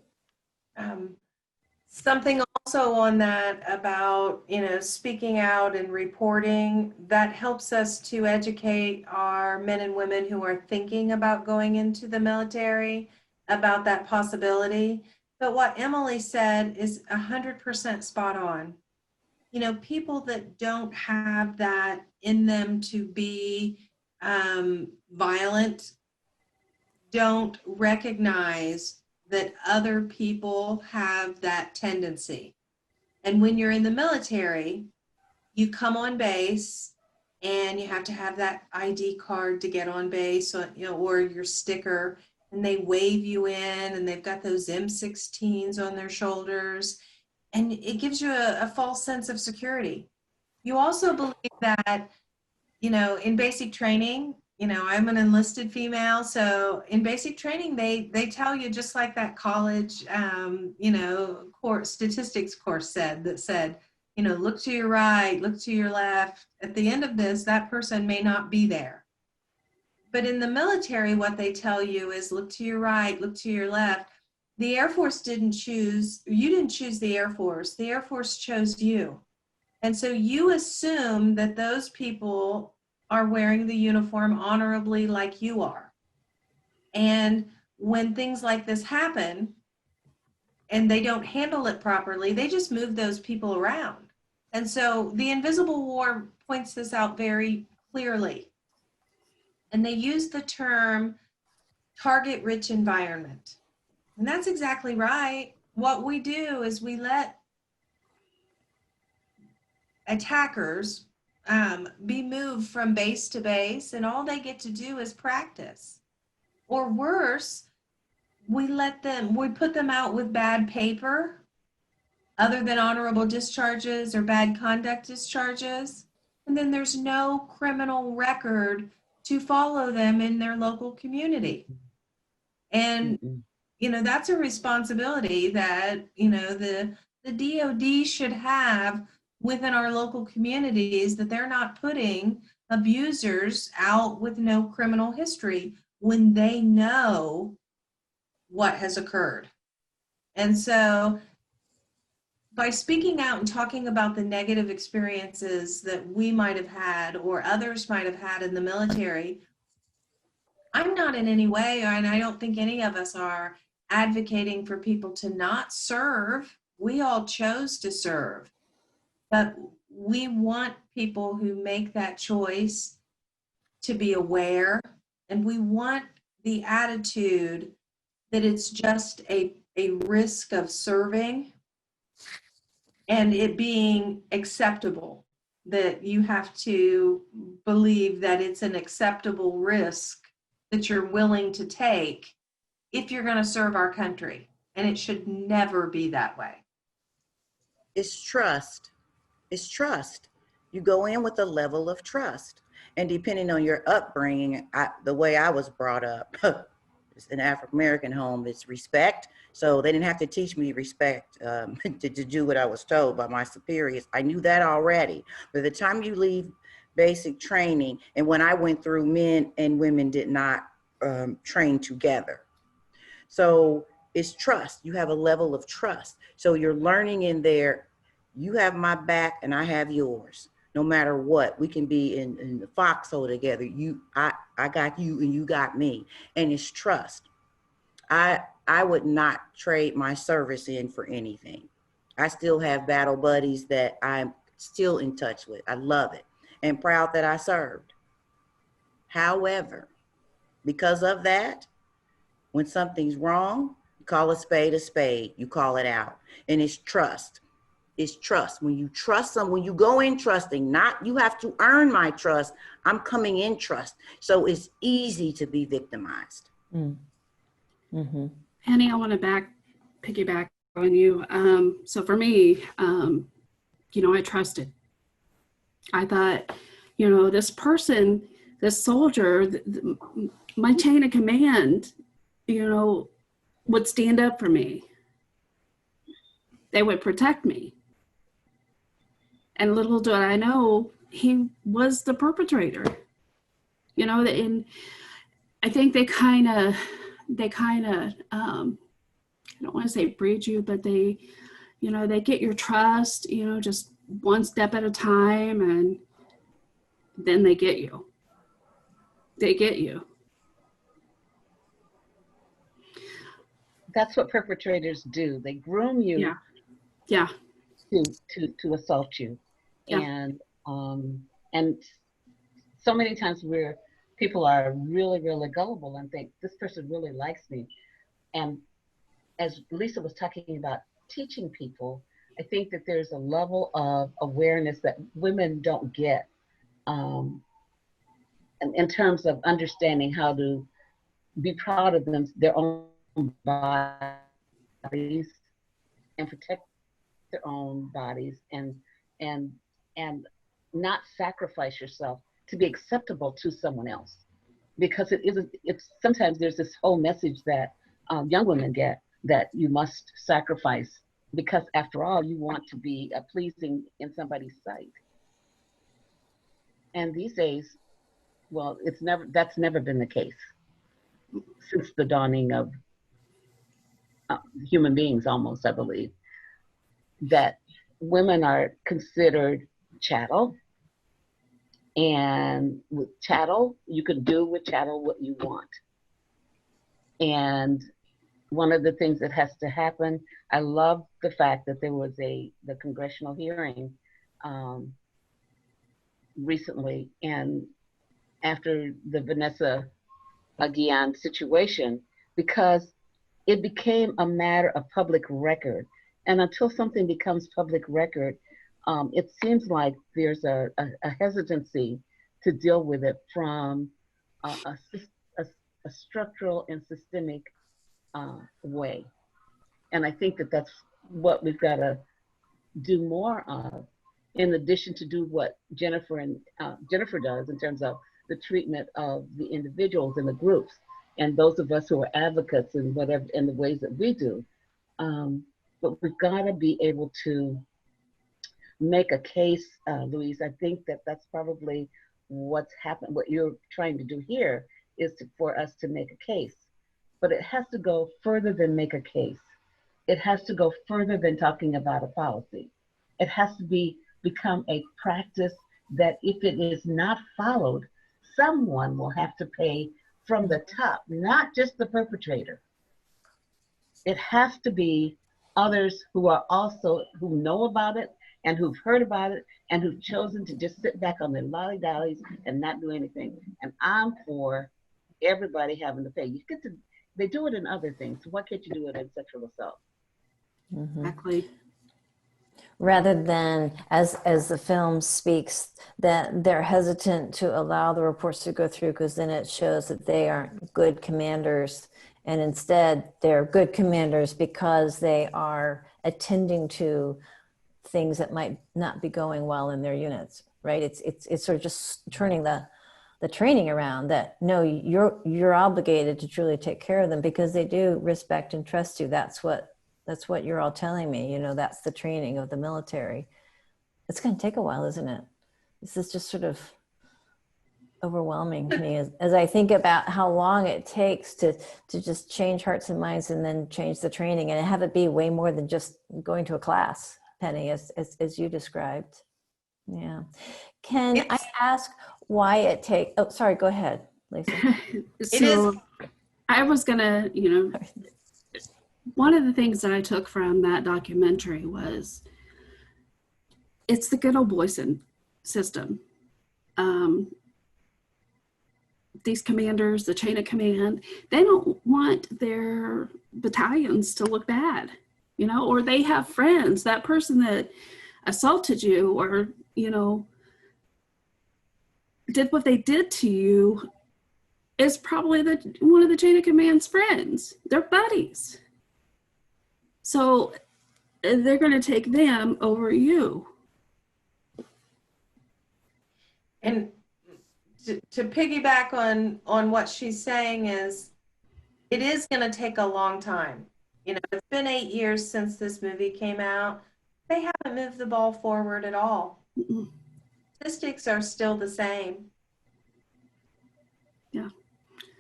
Something also on that about, speaking out and reporting, that helps us to educate our men and women who are thinking about going into the military about that possibility. But what Emily said is 100% spot on. People that don't have that in them to be violent don't recognize that other people have that tendency. And when you're in the military, you come on base and you have to have that ID card to get on base, or your sticker, and they wave you in, and they've got those M16s on their shoulders, and it gives you a false sense of security. You also believe that, in basic training, I'm an enlisted female, so in basic training, they tell you, just like that college, statistics course said, look to your right, look to your left. At the end of this, that person may not be there. But in the military, what they tell you is look to your right, look to your left. The Air Force you didn't choose the Air Force. The Air Force chose you. And so you assume that those people are wearing the uniform honorably like you are. And when things like this happen and they don't handle it properly, they just move those people around. And so the Invisible War points this out very clearly. And they use the term target-rich environment. And that's exactly right. What we do is we let attackers be moved from base to base, and all they get to do is practice. Or worse, we put them out with bad paper, other than honorable discharges or bad conduct discharges, and then there's no criminal record to follow them in their local community. And that's a responsibility that the DoD should have within our local communities, that they're not putting abusers out with no criminal history when they know what has occurred. And so by speaking out and talking about the negative experiences that we might have had or others might have had in the military, I'm not in any way, and I don't think any of us are, advocating for people to not serve. We all chose to serve. But we want people who make that choice to be aware, and we want the attitude that it's just a risk of serving and it being acceptable, that you have to believe that it's an acceptable risk that you're willing to take if you're going to serve our country. And it should never be that way. It's trust. It's trust. You go in with a level of trust. And depending on your upbringing, the way I was brought up, it's an African-American home, it's respect. So they didn't have to teach me respect to do what I was told by my superiors. I knew that already. By the time you leave basic training, and when I went through, men and women did not train together. So it's trust. You have a level of trust. So you're learning in there, you have my back and I have yours. No matter what, we can be in the foxhole together. I got you and you got me. And it's trust. I would not trade my service in for anything. I still have battle buddies that I'm still in touch with. I love it and proud that I served. However, because of that, when something's wrong, you call a spade, you call it out. And it's trust. It's trust. When you trust someone, when you go in trusting, not you have to earn my trust, I'm coming in trust. So it's easy to be victimized. Annie, I want to piggyback on you. So for me, I trusted. I thought, this person, this soldier, my chain of command, would stand up for me. They would protect me. And little did I know, he was the perpetrator. And I think they kind of, I don't want to say breed you, but they you know, they get your trust, you know, just one step at a time, and then they get you. They get you. That's what perpetrators do. They groom you Yeah. Yeah. to assault you. Yeah. And so many times where people are really, really gullible and think this person really likes me. And as Lisa was talking about teaching people, I think that there's a level of awareness that women don't get, in terms of understanding how to be proud of their own bodies and protect their own bodies, and and not sacrifice yourself to be acceptable to someone else, because it's sometimes there's this whole message that young women get, that you must sacrifice because after all you want to be pleasing in somebody's sight. And these days, well, that's never been the case since the dawning of human beings, almost, I believe, that women are considered chattel. And with chattel, you can do with chattel what you want. And one of the things that has to happen, I love the fact that there was the congressional hearing recently, and after the Vanessa Guillen situation, because it became a matter of public record. And until something becomes public record, it seems like there's a hesitancy to deal with it from a structural and systemic way. And I think that that's what we've got to do more of, in addition to do what Jennifer does in terms of the treatment of the individuals in the groups, and those of us who are advocates in whatever, in the ways that we do. But we've got to be able to make a case, Louise. I think that that's probably what's happened. What you're trying to do here is for us to make a case, but it has to go further than make a case. It has to go further than talking about a policy. It has to become a practice that if it is not followed, someone will have to pay from the top, not just the perpetrator. It has to be others who know about it and who've heard about it and who've chosen to just sit back on their lolly-dollies and not do anything. And I'm for everybody having to pay. They do it in other things. So why can't you do it in sexual assault? Mm-hmm. Exactly. Rather than, as the film speaks, that they're hesitant to allow the reports to go through because then it shows that they aren't good commanders. And instead, they're good commanders because they are attending to things that might not be going well in their units, right? It's sort of just turning the training around, that no, you're obligated to truly take care of them because they do respect and trust you. That's what you're all telling me. You know, that's the training of the military. It's going to take a while, isn't it? This is just sort of overwhelming to me as I think about how long it takes to just change hearts and minds and then change the training and have it be way more than just going to a class, Penny, as you described. Yeah. Can I ask why it takes, oh, sorry, go ahead, Lisa. So I was gonna, one of the things that I took from that documentary was it's the good old boys system. These commanders, the chain of command, they don't want their battalions to look bad, or they have friends. That person that assaulted you or, did what they did to you is probably one of the chain of command's friends. They're buddies. So they're going to take them over you. And to piggyback on what she's saying is, it is going to take a long time. It's been 8 years since this movie came out. They haven't moved the ball forward at all. Mm-mm. Statistics are still the same. Yeah.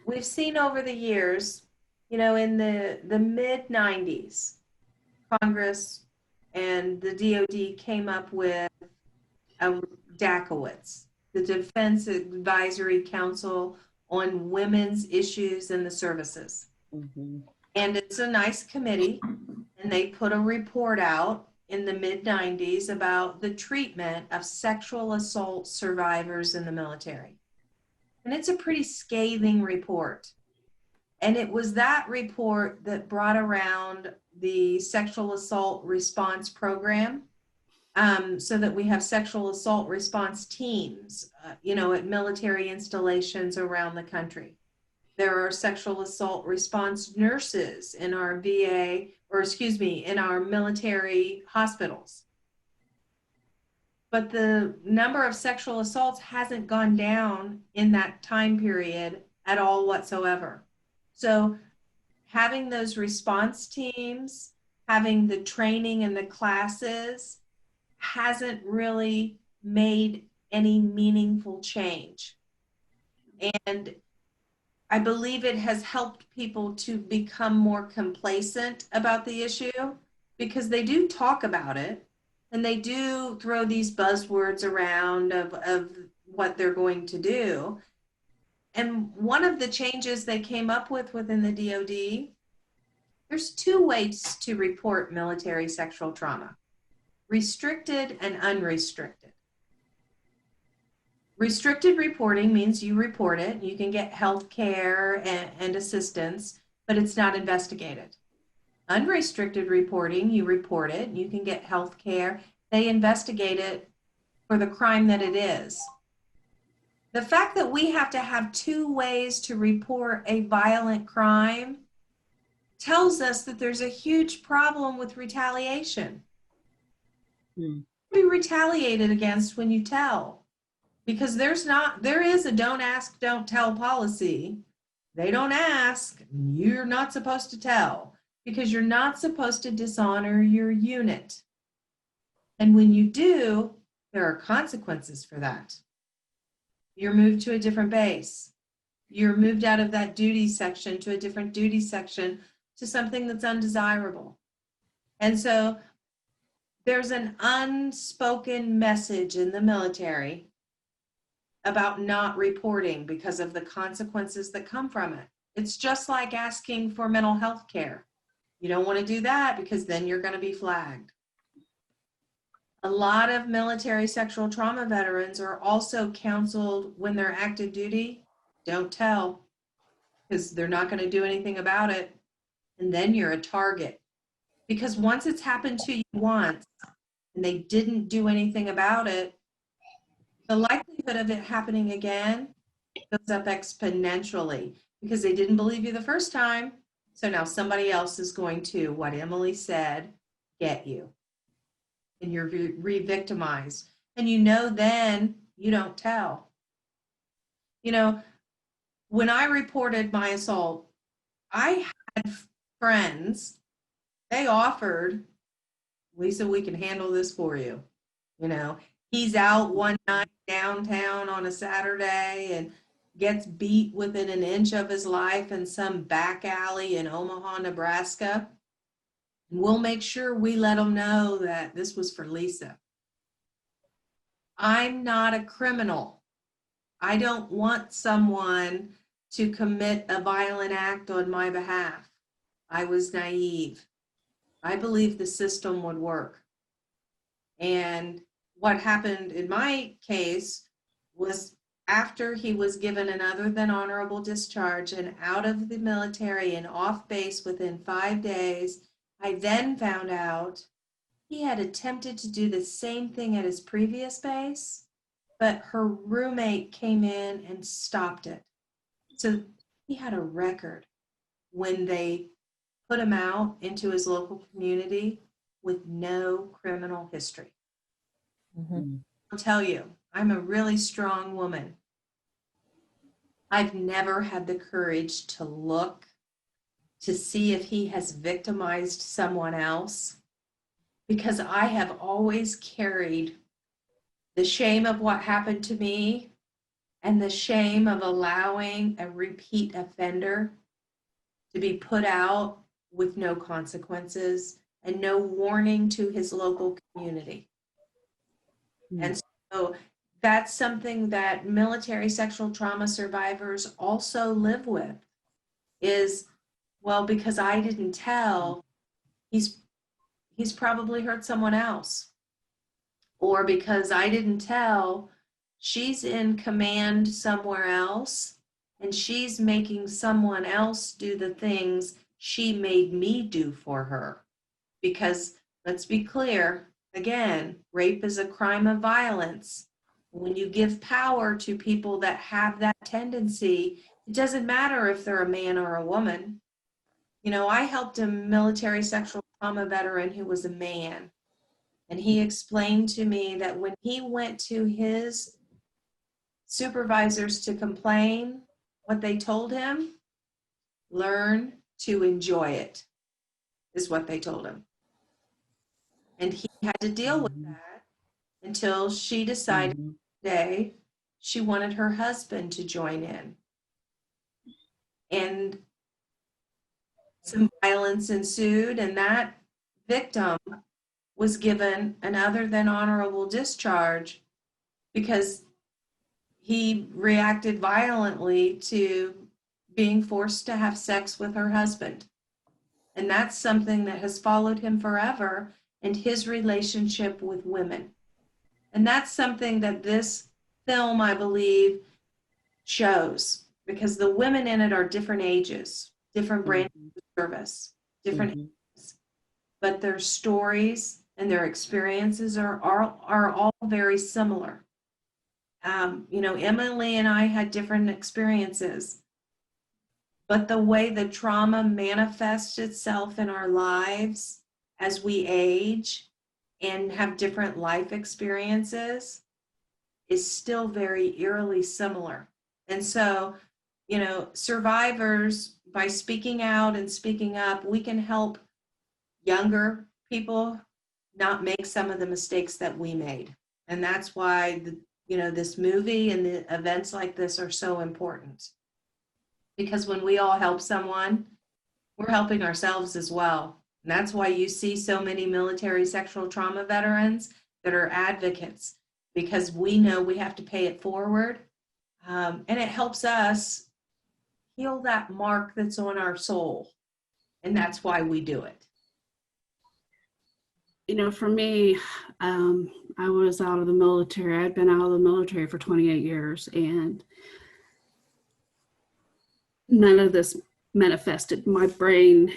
We've seen over the years, in the mid 90s, Congress and the DOD came up with a DACOITS, the Defense Advisory Council on Women's Issues in the Services. Mhm. And it's a nice committee, and they put a report out in the mid-90s about the treatment of sexual assault survivors in the military. And it's a pretty scathing report. And it was that report that brought around the sexual assault response program, so that we have sexual assault response teams, at military installations around the country. There are sexual assault response nurses in our VA, in our military hospitals. But the number of sexual assaults hasn't gone down in that time period at all whatsoever. So having those response teams, having the training and the classes hasn't really made any meaningful change. And I believe it has helped people to become more complacent about the issue, because they do talk about it and they do throw these buzzwords around of what they're going to do. And one of the changes they came up with within the DOD, there's 2 ways to report military sexual trauma: restricted and unrestricted. Restricted reporting means you report it, you can get health care and assistance, but it's not investigated. Unrestricted reporting, you report it, you can get health care, they investigate it for the crime that it is. The fact that we have to have 2 ways to report a violent crime tells us that there's a huge problem with retaliation. Hmm. Be retaliated against when you tell. Because there is a don't ask, don't tell policy. They don't ask, you're not supposed to tell, because you're not supposed to dishonor your unit. And when you do, there are consequences for that. You're moved to a different base. You're moved out of that duty section to a different duty section, to something that's undesirable. And so there's an unspoken message in the military about not reporting because of the consequences that come from it. It's just like asking for mental health care. You don't want to do that because then you're going to be flagged. A lot of military sexual trauma veterans are also counseled when they're active duty, don't tell, because they're not going to do anything about it. And then you're a target. Because once it's happened to you once and they didn't do anything about it, the likelihood of it happening again goes up exponentially, because they didn't believe you the first time. So now somebody else is going to, what Emily said, get you. And you're re-victimized. And then you don't tell. When I reported my assault, I had friends, they offered, Lisa, we can handle this for you. He's out one night downtown on a Saturday and gets beat within an inch of his life in some back alley in Omaha, Nebraska. And we'll make sure we let him know that this was for Lisa. I'm not a criminal. I don't want someone to commit a violent act on my behalf. I was naive. I believed the system would work. And what happened in my case was, after he was given an other than honorable discharge and out of the military and off base within 5 days, I then found out he had attempted to do the same thing at his previous base, but her roommate came in and stopped it. So he had a record when they put him out into his local community with no criminal history. Mm-hmm. I'll tell you, I'm a really strong woman. I've never had the courage to look to see if he has victimized someone else, because I have always carried the shame of what happened to me and the shame of allowing a repeat offender to be put out with no consequences and no warning to his local community. And so that's something that military sexual trauma survivors also live with is, well, because I didn't tell, he's probably hurt someone else. Or because I didn't tell, she's in command somewhere else and she's making someone else do the things she made me do for her. Because let's be clear, again, rape is a crime of violence. When you give power to people that have that tendency, it doesn't matter if they're a man or a woman. You know, I helped a military sexual trauma veteran who was a man. And he explained to me that when he went to his supervisors to complain, what they told him, learn to enjoy it, is what they told him. And he had to deal with that until she decided one day she wanted her husband to join in. And some violence ensued, and that victim was given an other than honorable discharge because he reacted violently to being forced to have sex with her husband. And that's something that has followed him forever, and his relationship with women. And that's something that this film, I believe, shows, because the women in it are different ages, different branches of service, different ages, but their stories and their experiences are all very similar. You know, Emily and I had different experiences, but the way the trauma manifests itself in our lives as we age and have different life experiences is still very eerily similar. And so, you know, survivors, by speaking out and speaking up, we can help younger people not make some of the mistakes that we made. And that's why, you know, this movie and the events like this are so important. Because when we all help someone, we're helping ourselves as well. And that's why you see so many military sexual trauma veterans that are advocates, because we know we have to pay it forward. And it helps us heal that mark that's on our soul. And that's why we do it. You know, for me, I was out of the military. I'd been out of the military for 28 years, and none of this manifested. My brain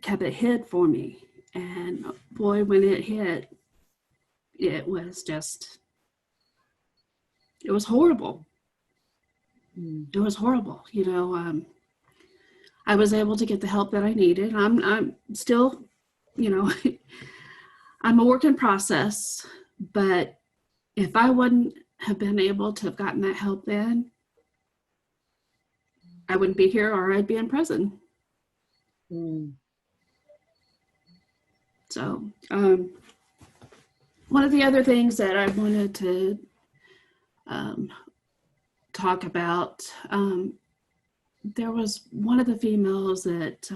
kept it hid for me. And boy, when it hit, it was horrible. It was horrible. You know, I was able to get the help that I needed. I'm still, you know, I'm a work in process, but if I wouldn't have been able to have gotten that help then, I wouldn't be here, or I'd be in prison. So, one of the other things that I wanted to talk about, there was one of the females that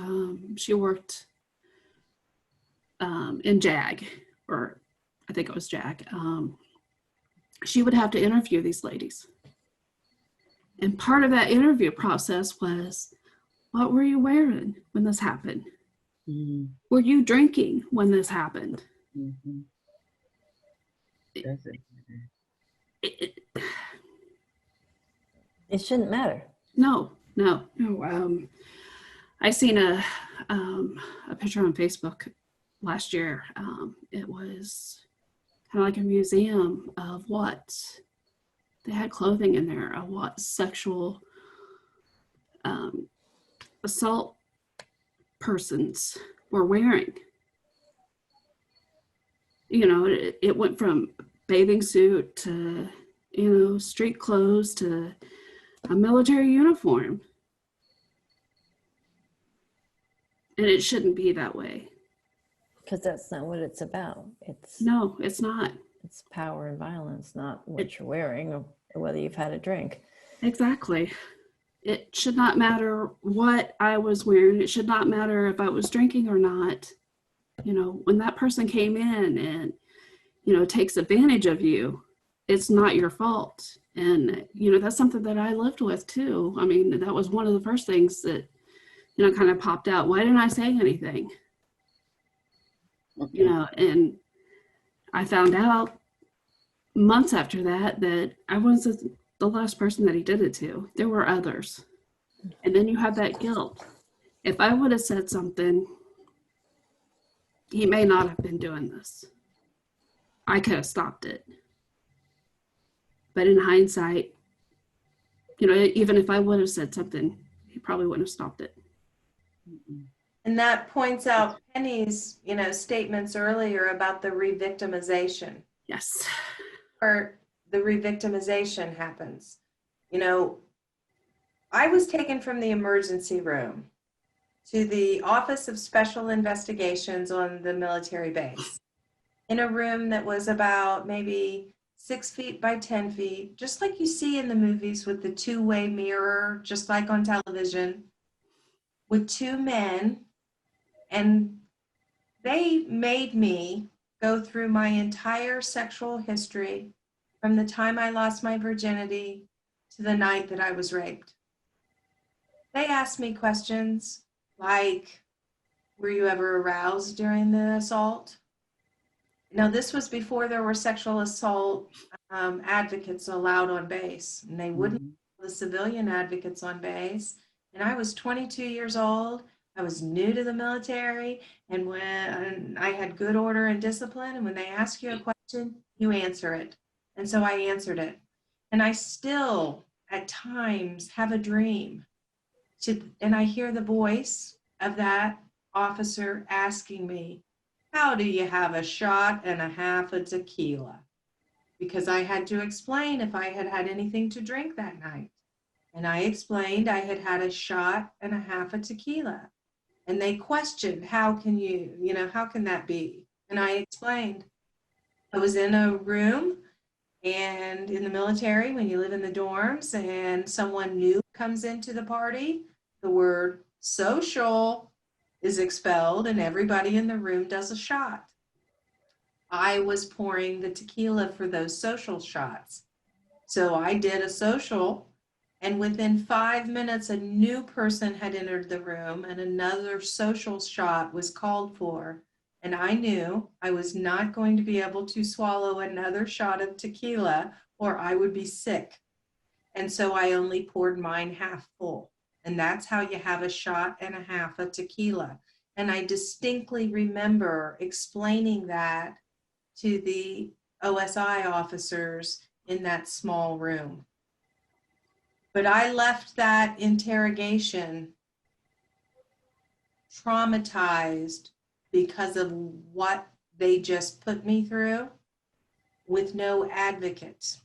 she worked in JAG, or I think it was JAG. She would have to interview these ladies. And part of that interview process was, what were you wearing when this happened? Were you drinking when this happened? It shouldn't matter. No. I seen a picture on Facebook last year. It was kind of like a museum of what they had clothing in there, of what sexual assault persons were wearing. You know, it went from bathing suit to, you know, street clothes to a military uniform. And it shouldn't be that way. Because that's not what it's about. No, it's not. It's power and violence, not what you're wearing or whether you've had a drink. Exactly. It should not matter what I was wearing. It should not matter if I was drinking or not. You know, when that person came in and, you know, takes advantage of you, it's not your fault. And, you know, that's something that I lived with too. I mean, that was one of the first things that, you know, kind of popped out. Why didn't I say anything? You know, and I found out months after that that I wasn't the last person that he did it to. There were others. And then you have that guilt. If I would have said something, he may not have been doing this. I could have stopped it. But in hindsight, you know, even if I would have said something, he probably wouldn't have stopped it. And that points out Penny's, statements earlier about the re-victimization. Yes. Or the re-victimization happens. I was taken from the emergency room to the Office of Special Investigations on the military base in a room that was about maybe 6 feet by 10 feet, just like you see in the movies with the two-way mirror, just like on television, with two men. And they made me go through my entire sexual history from the time I lost my virginity to the night that I was raped. They asked me questions like, were you ever aroused during the assault? Now, this was before there were sexual assault advocates allowed on base, and they wouldn't have the civilian advocates on base. And I was 22 years old. I was new to the military, and when I had good order and discipline, and when they ask you a question, you answer it. And so I answered it. And I still, at times, have a dream. And I hear the voice of that officer asking me, how do you have a shot and a half of tequila? Because I had to explain if I had had anything to drink that night. And I explained I had had a shot and a half of tequila. And they questioned, how can that be? And I explained, I was in a room, and in the military, when you live in the dorms and someone new comes into the party, the word social is expelled and everybody in the room does a shot. I was pouring the tequila for those social shots. So I did a social, and within 5 minutes, a new person had entered the room and another social shot was called for. And I knew I was not going to be able to swallow another shot of tequila or I would be sick. And so I only poured mine half full. And that's how you have a shot and a half of tequila. And I distinctly remember explaining that to the OSI officers in that small room. But I left that interrogation traumatized because of what they just put me through with no advocates.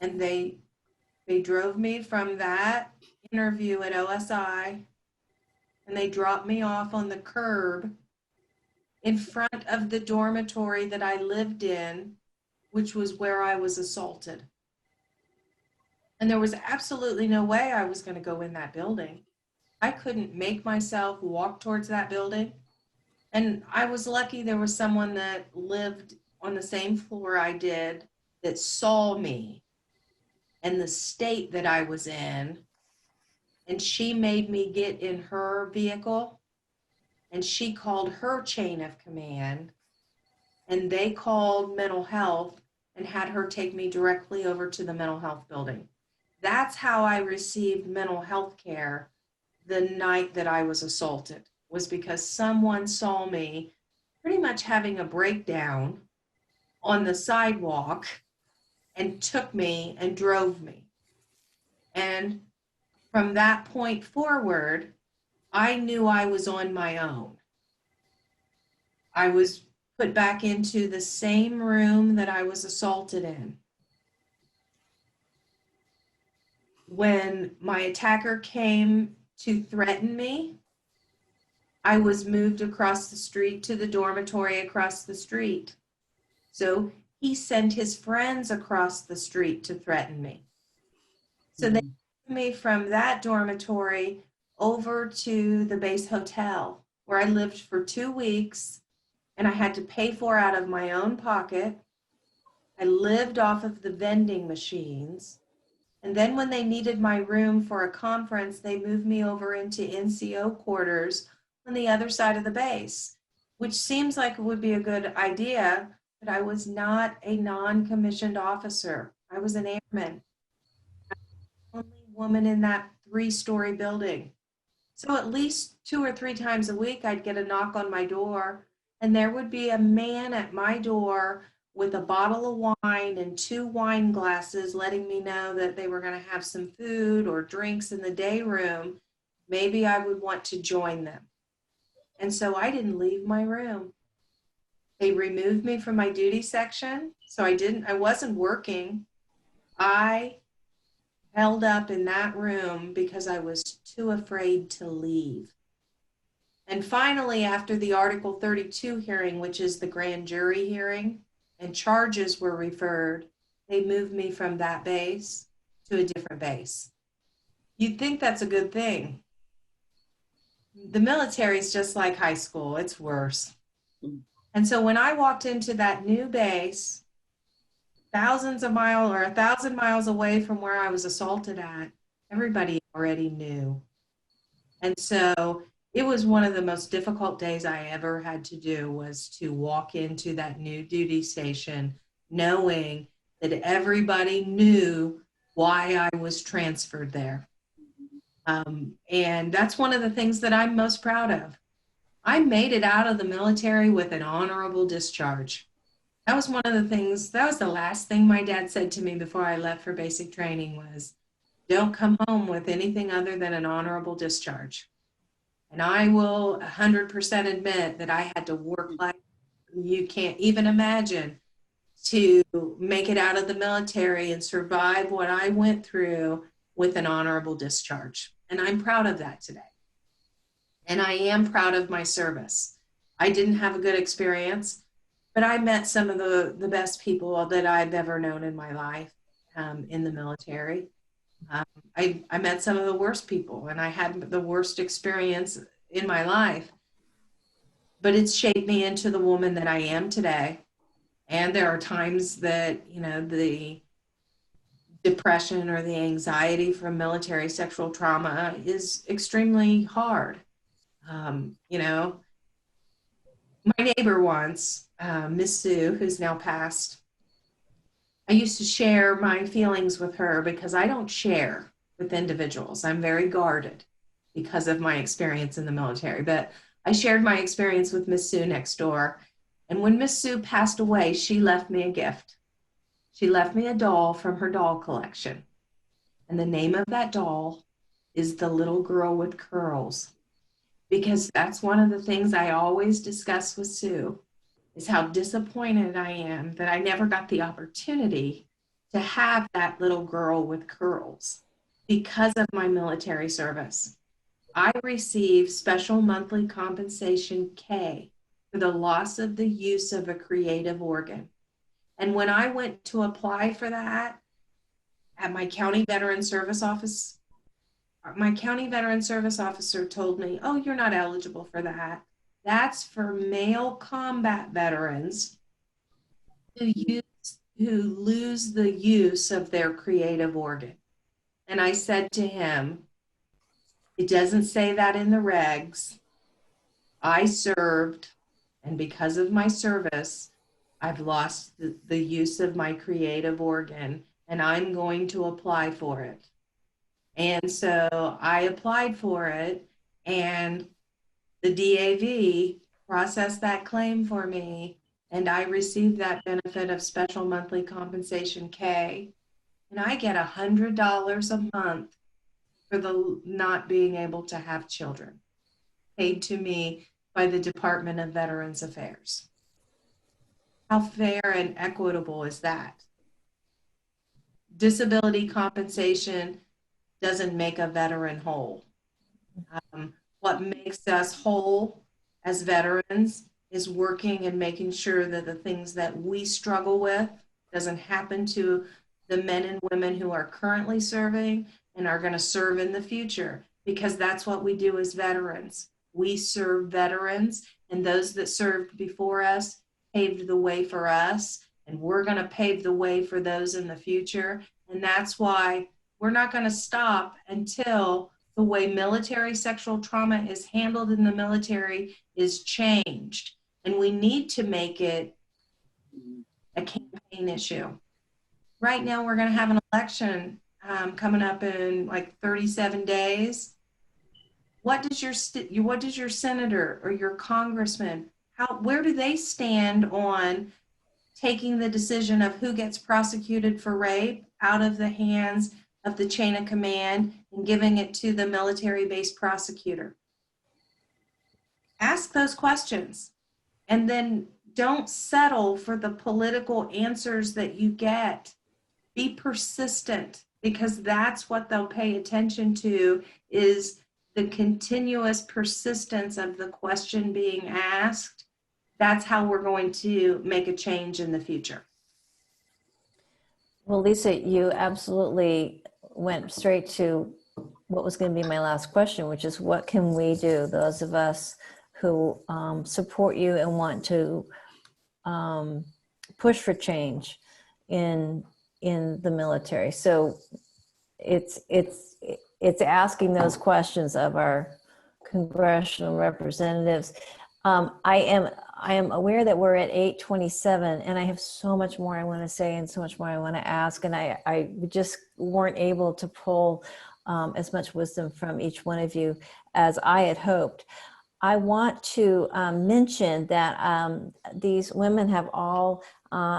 And they drove me from that interview at OSI, and they dropped me off on the curb in front of the dormitory that I lived in, which was where I was assaulted. And there was absolutely no way I was going to go in that building. I couldn't make myself walk towards that building. And I was lucky there was someone that lived on the same floor I did that saw me and the state that I was in. And she made me get in her vehicle, and she called her chain of command, and they called mental health and had her take me directly over to the mental health building. That's how I received mental health care the night that I was assaulted, was because someone saw me pretty much having a breakdown on the sidewalk and took me and drove me. And from that point forward, I knew I was on my own. I was put back into the same room that I was assaulted in. When my attacker came to threaten me, I was moved across the street to the dormitory across the street. So he sent his friends across the street to threaten me. So they moved me from that dormitory over to the base hotel, where I lived for 2 weeks and I had to pay for out of my own pocket. I lived off of the vending machines. And then when they needed my room for a conference, they moved me over into NCO quarters on the other side of the base, which seems like it would be a good idea, but I was not a non-commissioned officer. I was an airman. I was the only woman in that 3-story building. So at least 2 or 3 times a week, I'd get a knock on my door, and there would be a man at my door with a bottle of wine and 2 wine glasses, letting me know that they were going to have some food or drinks in the day room. Maybe I would want to join them. And so I didn't leave my room. They removed me from my duty section. So I wasn't working. I held up in that room because I was too afraid to leave. And finally, after the Article 32 hearing, which is the grand jury hearing, and charges were referred, they moved me from that base to a different base. You'd think that's a good thing. The military is just like high school, it's worse. And so when I walked into that new base, thousands of miles or 1,000 miles away from where I was assaulted at, everybody already knew. And so it was one of the most difficult days I ever had to do, was to walk into that new duty station knowing that everybody knew why I was transferred there. And that's one of the things that I'm most proud of. I made it out of the military with an honorable discharge. That was one of the things, that was the last thing my dad said to me before I left for basic training was, don't come home with anything other than an honorable discharge. And I will 100% admit that I had to work like you can't even imagine to make it out of the military and survive what I went through with an honorable discharge. And I'm proud of that today. And I am proud of my service. I didn't have a good experience, but I met some of the best people that I've ever known in my life in the military. I met some of the worst people, and I had the worst experience in my life, but it's shaped me into the woman that I am today. And there are times that, you know, the depression or the anxiety from military sexual trauma is extremely hard. You know, my neighbor once, Miss Sue, who's now passed, I used to share my feelings with her because I don't share with individuals. I'm very guarded because of my experience in the military, but I shared my experience with Miss Sue next door. And when Miss Sue passed away, she left me a gift. She left me a doll from her doll collection. And the name of that doll is The Little Girl with Curls. Because that's one of the things I always discuss with Sue, is how disappointed I am that I never got the opportunity to have that little girl with curls because of my military service. I received special monthly compensation K for the loss of the use of a creative organ. And when I went to apply for that at my county veteran service office, my county veteran service officer told me, oh, you're not eligible for that. That's for male combat veterans who lose the use of their creative organ. And I said to him, it doesn't say that in the regs. I served, and because of my service, I've lost the use of my creative organ, and I'm going to apply for it. And so I applied for it, and the DAV processed that claim for me, and I received that benefit of special monthly compensation K, and I get $100 a month for the not being able to have children, paid to me by the Department of Veterans Affairs. How fair and equitable is that? Disability compensation doesn't make a veteran whole. What makes us whole as veterans is working and making sure that the things that we struggle with doesn't happen to the men and women who are currently serving and are going to serve in the future, because that's what we do as veterans. We serve veterans, and those that served before us paved the way for us, and we're going to pave the way for those in the future. And that's why we're not going to stop until the way military sexual trauma is handled in the military is changed. And we need to make it a campaign issue. Right now, we're going to have an election coming up in like 37 days. What does your senator or your congressman, where do they stand on taking the decision of who gets prosecuted for rape out of the hands of the chain of command and giving it to the military-based prosecutor? Ask those questions, and then don't settle for the political answers that you get. Be persistent, because that's what they'll pay attention to, is the continuous persistence of the question being asked. That's how we're going to make a change in the future. Well, Lisa, you absolutely went straight to what was going to be my last question, which is what can we do, those of us who support you and want to push for change in the military. So it's asking those questions of our congressional representatives. I am aware that we're at 8:27, and I have so much more I want to say and so much more I want to ask, and I just weren't able to pull as much wisdom from each one of you as I had hoped. I want to mention that these women have all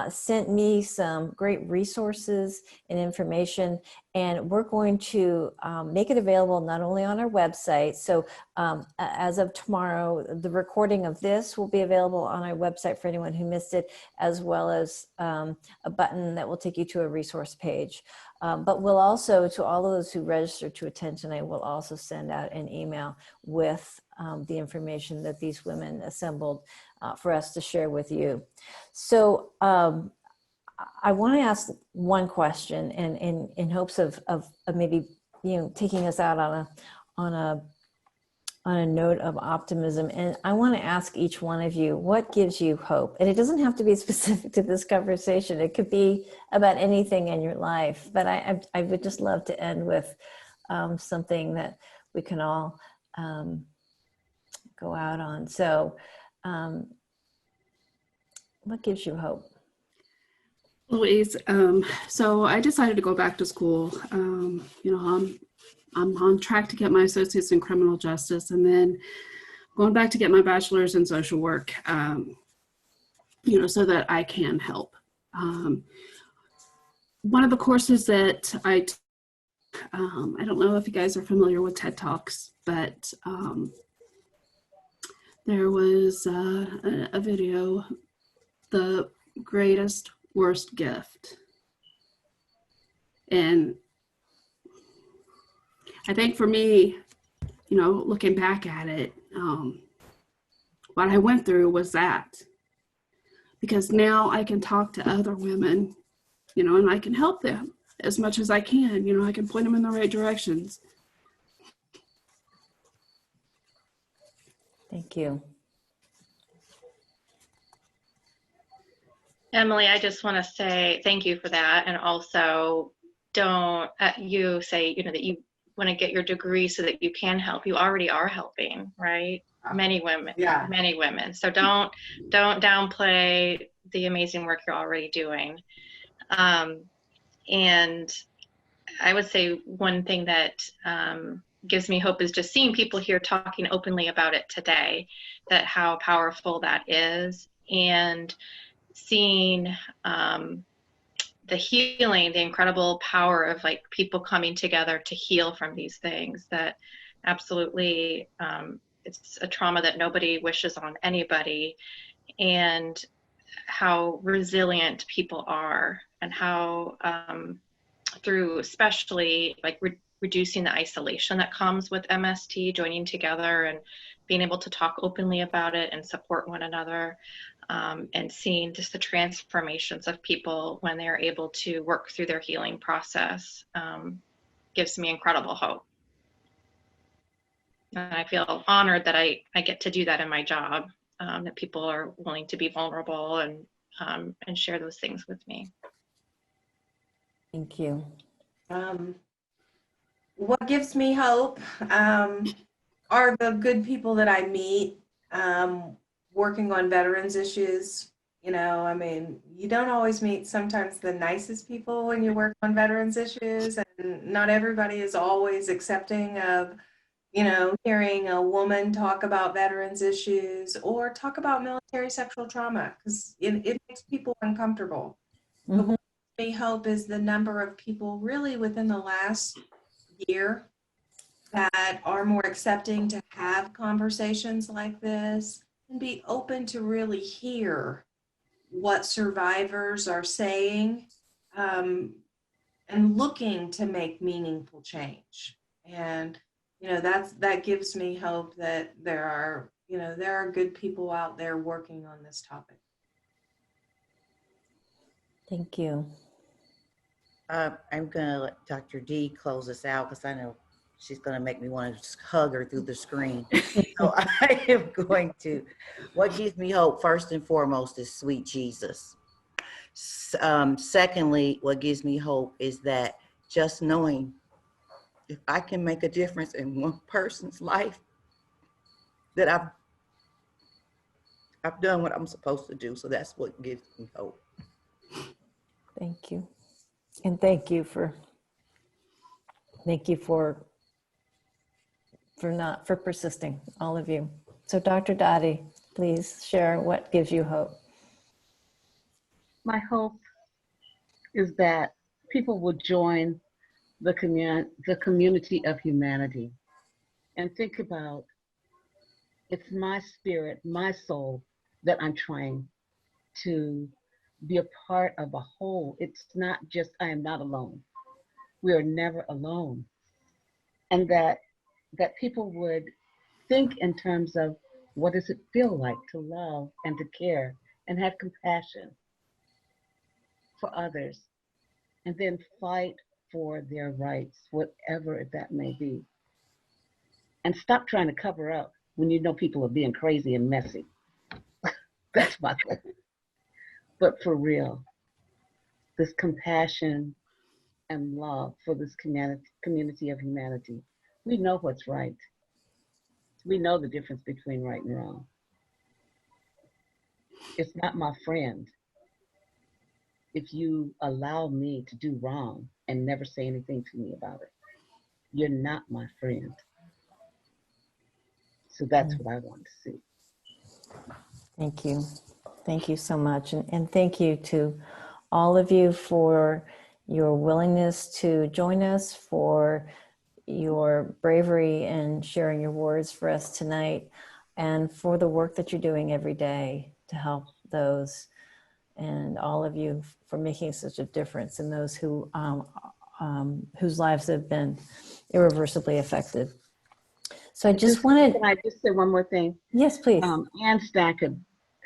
sent me some great resources and information, and we're going to make it available not only on our website. So as of tomorrow, the recording of this will be available on our website for anyone who missed it, as well as a button that will take you to a resource page. But we'll also, to all of those who register to attend tonight, we'll also send out an email with the information that these women assembled for us to share with you. So I want to ask one question, and in hopes of maybe taking us out on a note of optimism. And I want to ask each one of you, what gives you hope? And it doesn't have to be specific to this conversation. It could be about anything in your life. But I would just love to end with something that we can all go out on. So what gives you hope? Louise, so I decided to go back to school. I'm on track to get my associates in criminal justice, and then going back to get my bachelor's in social work, so that I can help. One of the courses that I don't know if you guys are familiar with TED Talks, but there was a video, The Greatest Worst Gift. And I think for me, looking back at it, what I went through was that. Because now I can talk to other women, and I can help them as much as I can. I can point them in the right directions. Thank you. Emily, I just want to say thank you for that. And also, don't you say, that you want to get your degree so that you can help. You already are helping, right? Many women, Yeah. Many women. So don't downplay the amazing work you're already doing. And I would say one thing that gives me hope is just seeing people here talking openly about it today, that how powerful that is, and seeing the healing, the incredible power of people coming together to heal from these things. That absolutely, it's a trauma that nobody wishes on anybody, and how resilient people are, and how through especially reducing the isolation that comes with MST, joining together and being able to talk openly about it and support one another, and seeing just the transformations of people when they're able to work through their healing process, gives me incredible hope. And I feel honored that I get to do that in my job. that people are willing to be vulnerable and share those things with me. Thank you. What gives me hope are the good people that I meet working on veterans issues. You know, I mean, you don't always meet sometimes the nicest people when you work on veterans issues, and not everybody is always accepting of, you know, hearing a woman talk about veterans issues or talk about military sexual trauma, because it makes people uncomfortable. But what gives me hope is the number of people really within the last year that are more accepting to have conversations like this and be open to really hear what survivors are saying, and looking to make meaningful change. And you know, that gives me hope that there are, you know, there are good people out there working on this topic. Thank you. I'm gonna let Dr. D close us out because I know she's gonna make me want to just hug her through the screen. So I am going to, what gives me hope first and foremost is sweet Jesus. Secondly, what gives me hope is that just knowing if I can make a difference in one person's life, that I've done what I'm supposed to do. So that's what gives me hope. Thank you. And thank you for persisting, all of you. So Dr. Doty, please share what gives you hope. My hope is that people will join the community of humanity and think about, it's my spirit, my soul that I'm trying to be a part of a whole. It's not just, I am not alone. We are never alone. And that people would think in terms of, what does it feel like to love and to care and have compassion for others, and then fight for their rights, whatever that may be. And stop trying to cover up when you know people are being crazy and messy. That's my hope. But for real, this compassion and love for this community of humanity. We know what's right. We know the difference between right and wrong. It's not my friend if you allow me to do wrong and never say anything to me about it. You're not my friend. So that's what I want to see. Thank you. Thank you so much. And thank you to all of you for your willingness to join us, for your bravery and sharing your words for us tonight, and for the work that you're doing every day to help those, and all of you for making such a difference in those who whose lives have been irreversibly affected. So I just wanted. Can I just say one more thing? Yes, please. Ann Stack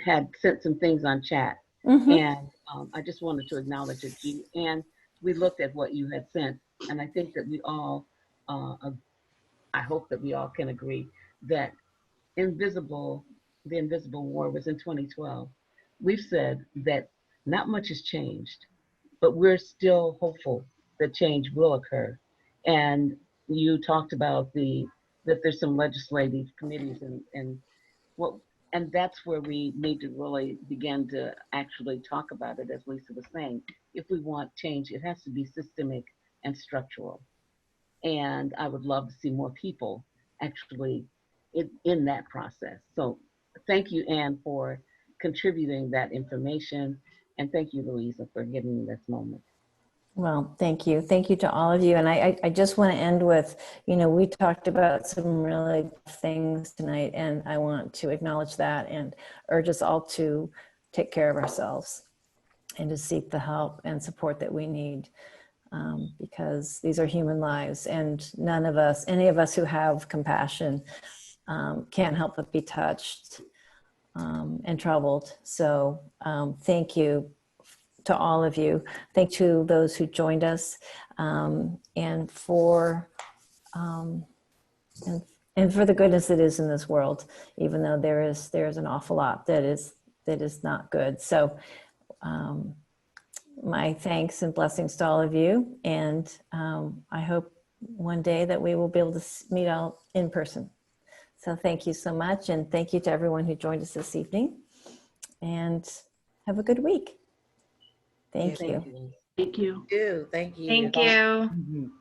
had sent some things on chat, and I just wanted to acknowledge it. And we looked at what you had sent, and I think that we all, I hope that we all can agree that the Invisible War was in 2012. We've said that not much has changed, but we're still hopeful that change will occur. And you talked about that there's some legislative committees and that's where we need to really begin to actually talk about it, as Lisa was saying. If we want change, it has to be systemic and structural. And I would love to see more people actually in that process. So thank you, Anne, for contributing that information. And thank you, Louisa, for giving me this moment. Well, thank you. Thank you to all of you. And I just want to end with, we talked about some really good things tonight, and I want to acknowledge that and urge us all to take care of ourselves and to seek the help and support that we need, because these are human lives, and none of us, any of us who have compassion, can't help but be touched and troubled. So thank you to all of you. Thank you to those who joined us, and and for the goodness that is in this world, even though there's an awful lot that is not good. So my thanks and blessings to all of you. And I hope one day that we will be able to meet all in person. So thank you so much. And thank you to everyone who joined us this evening, and have a good week. Thank you. Thank you. Thank you. Thank you. Mhm.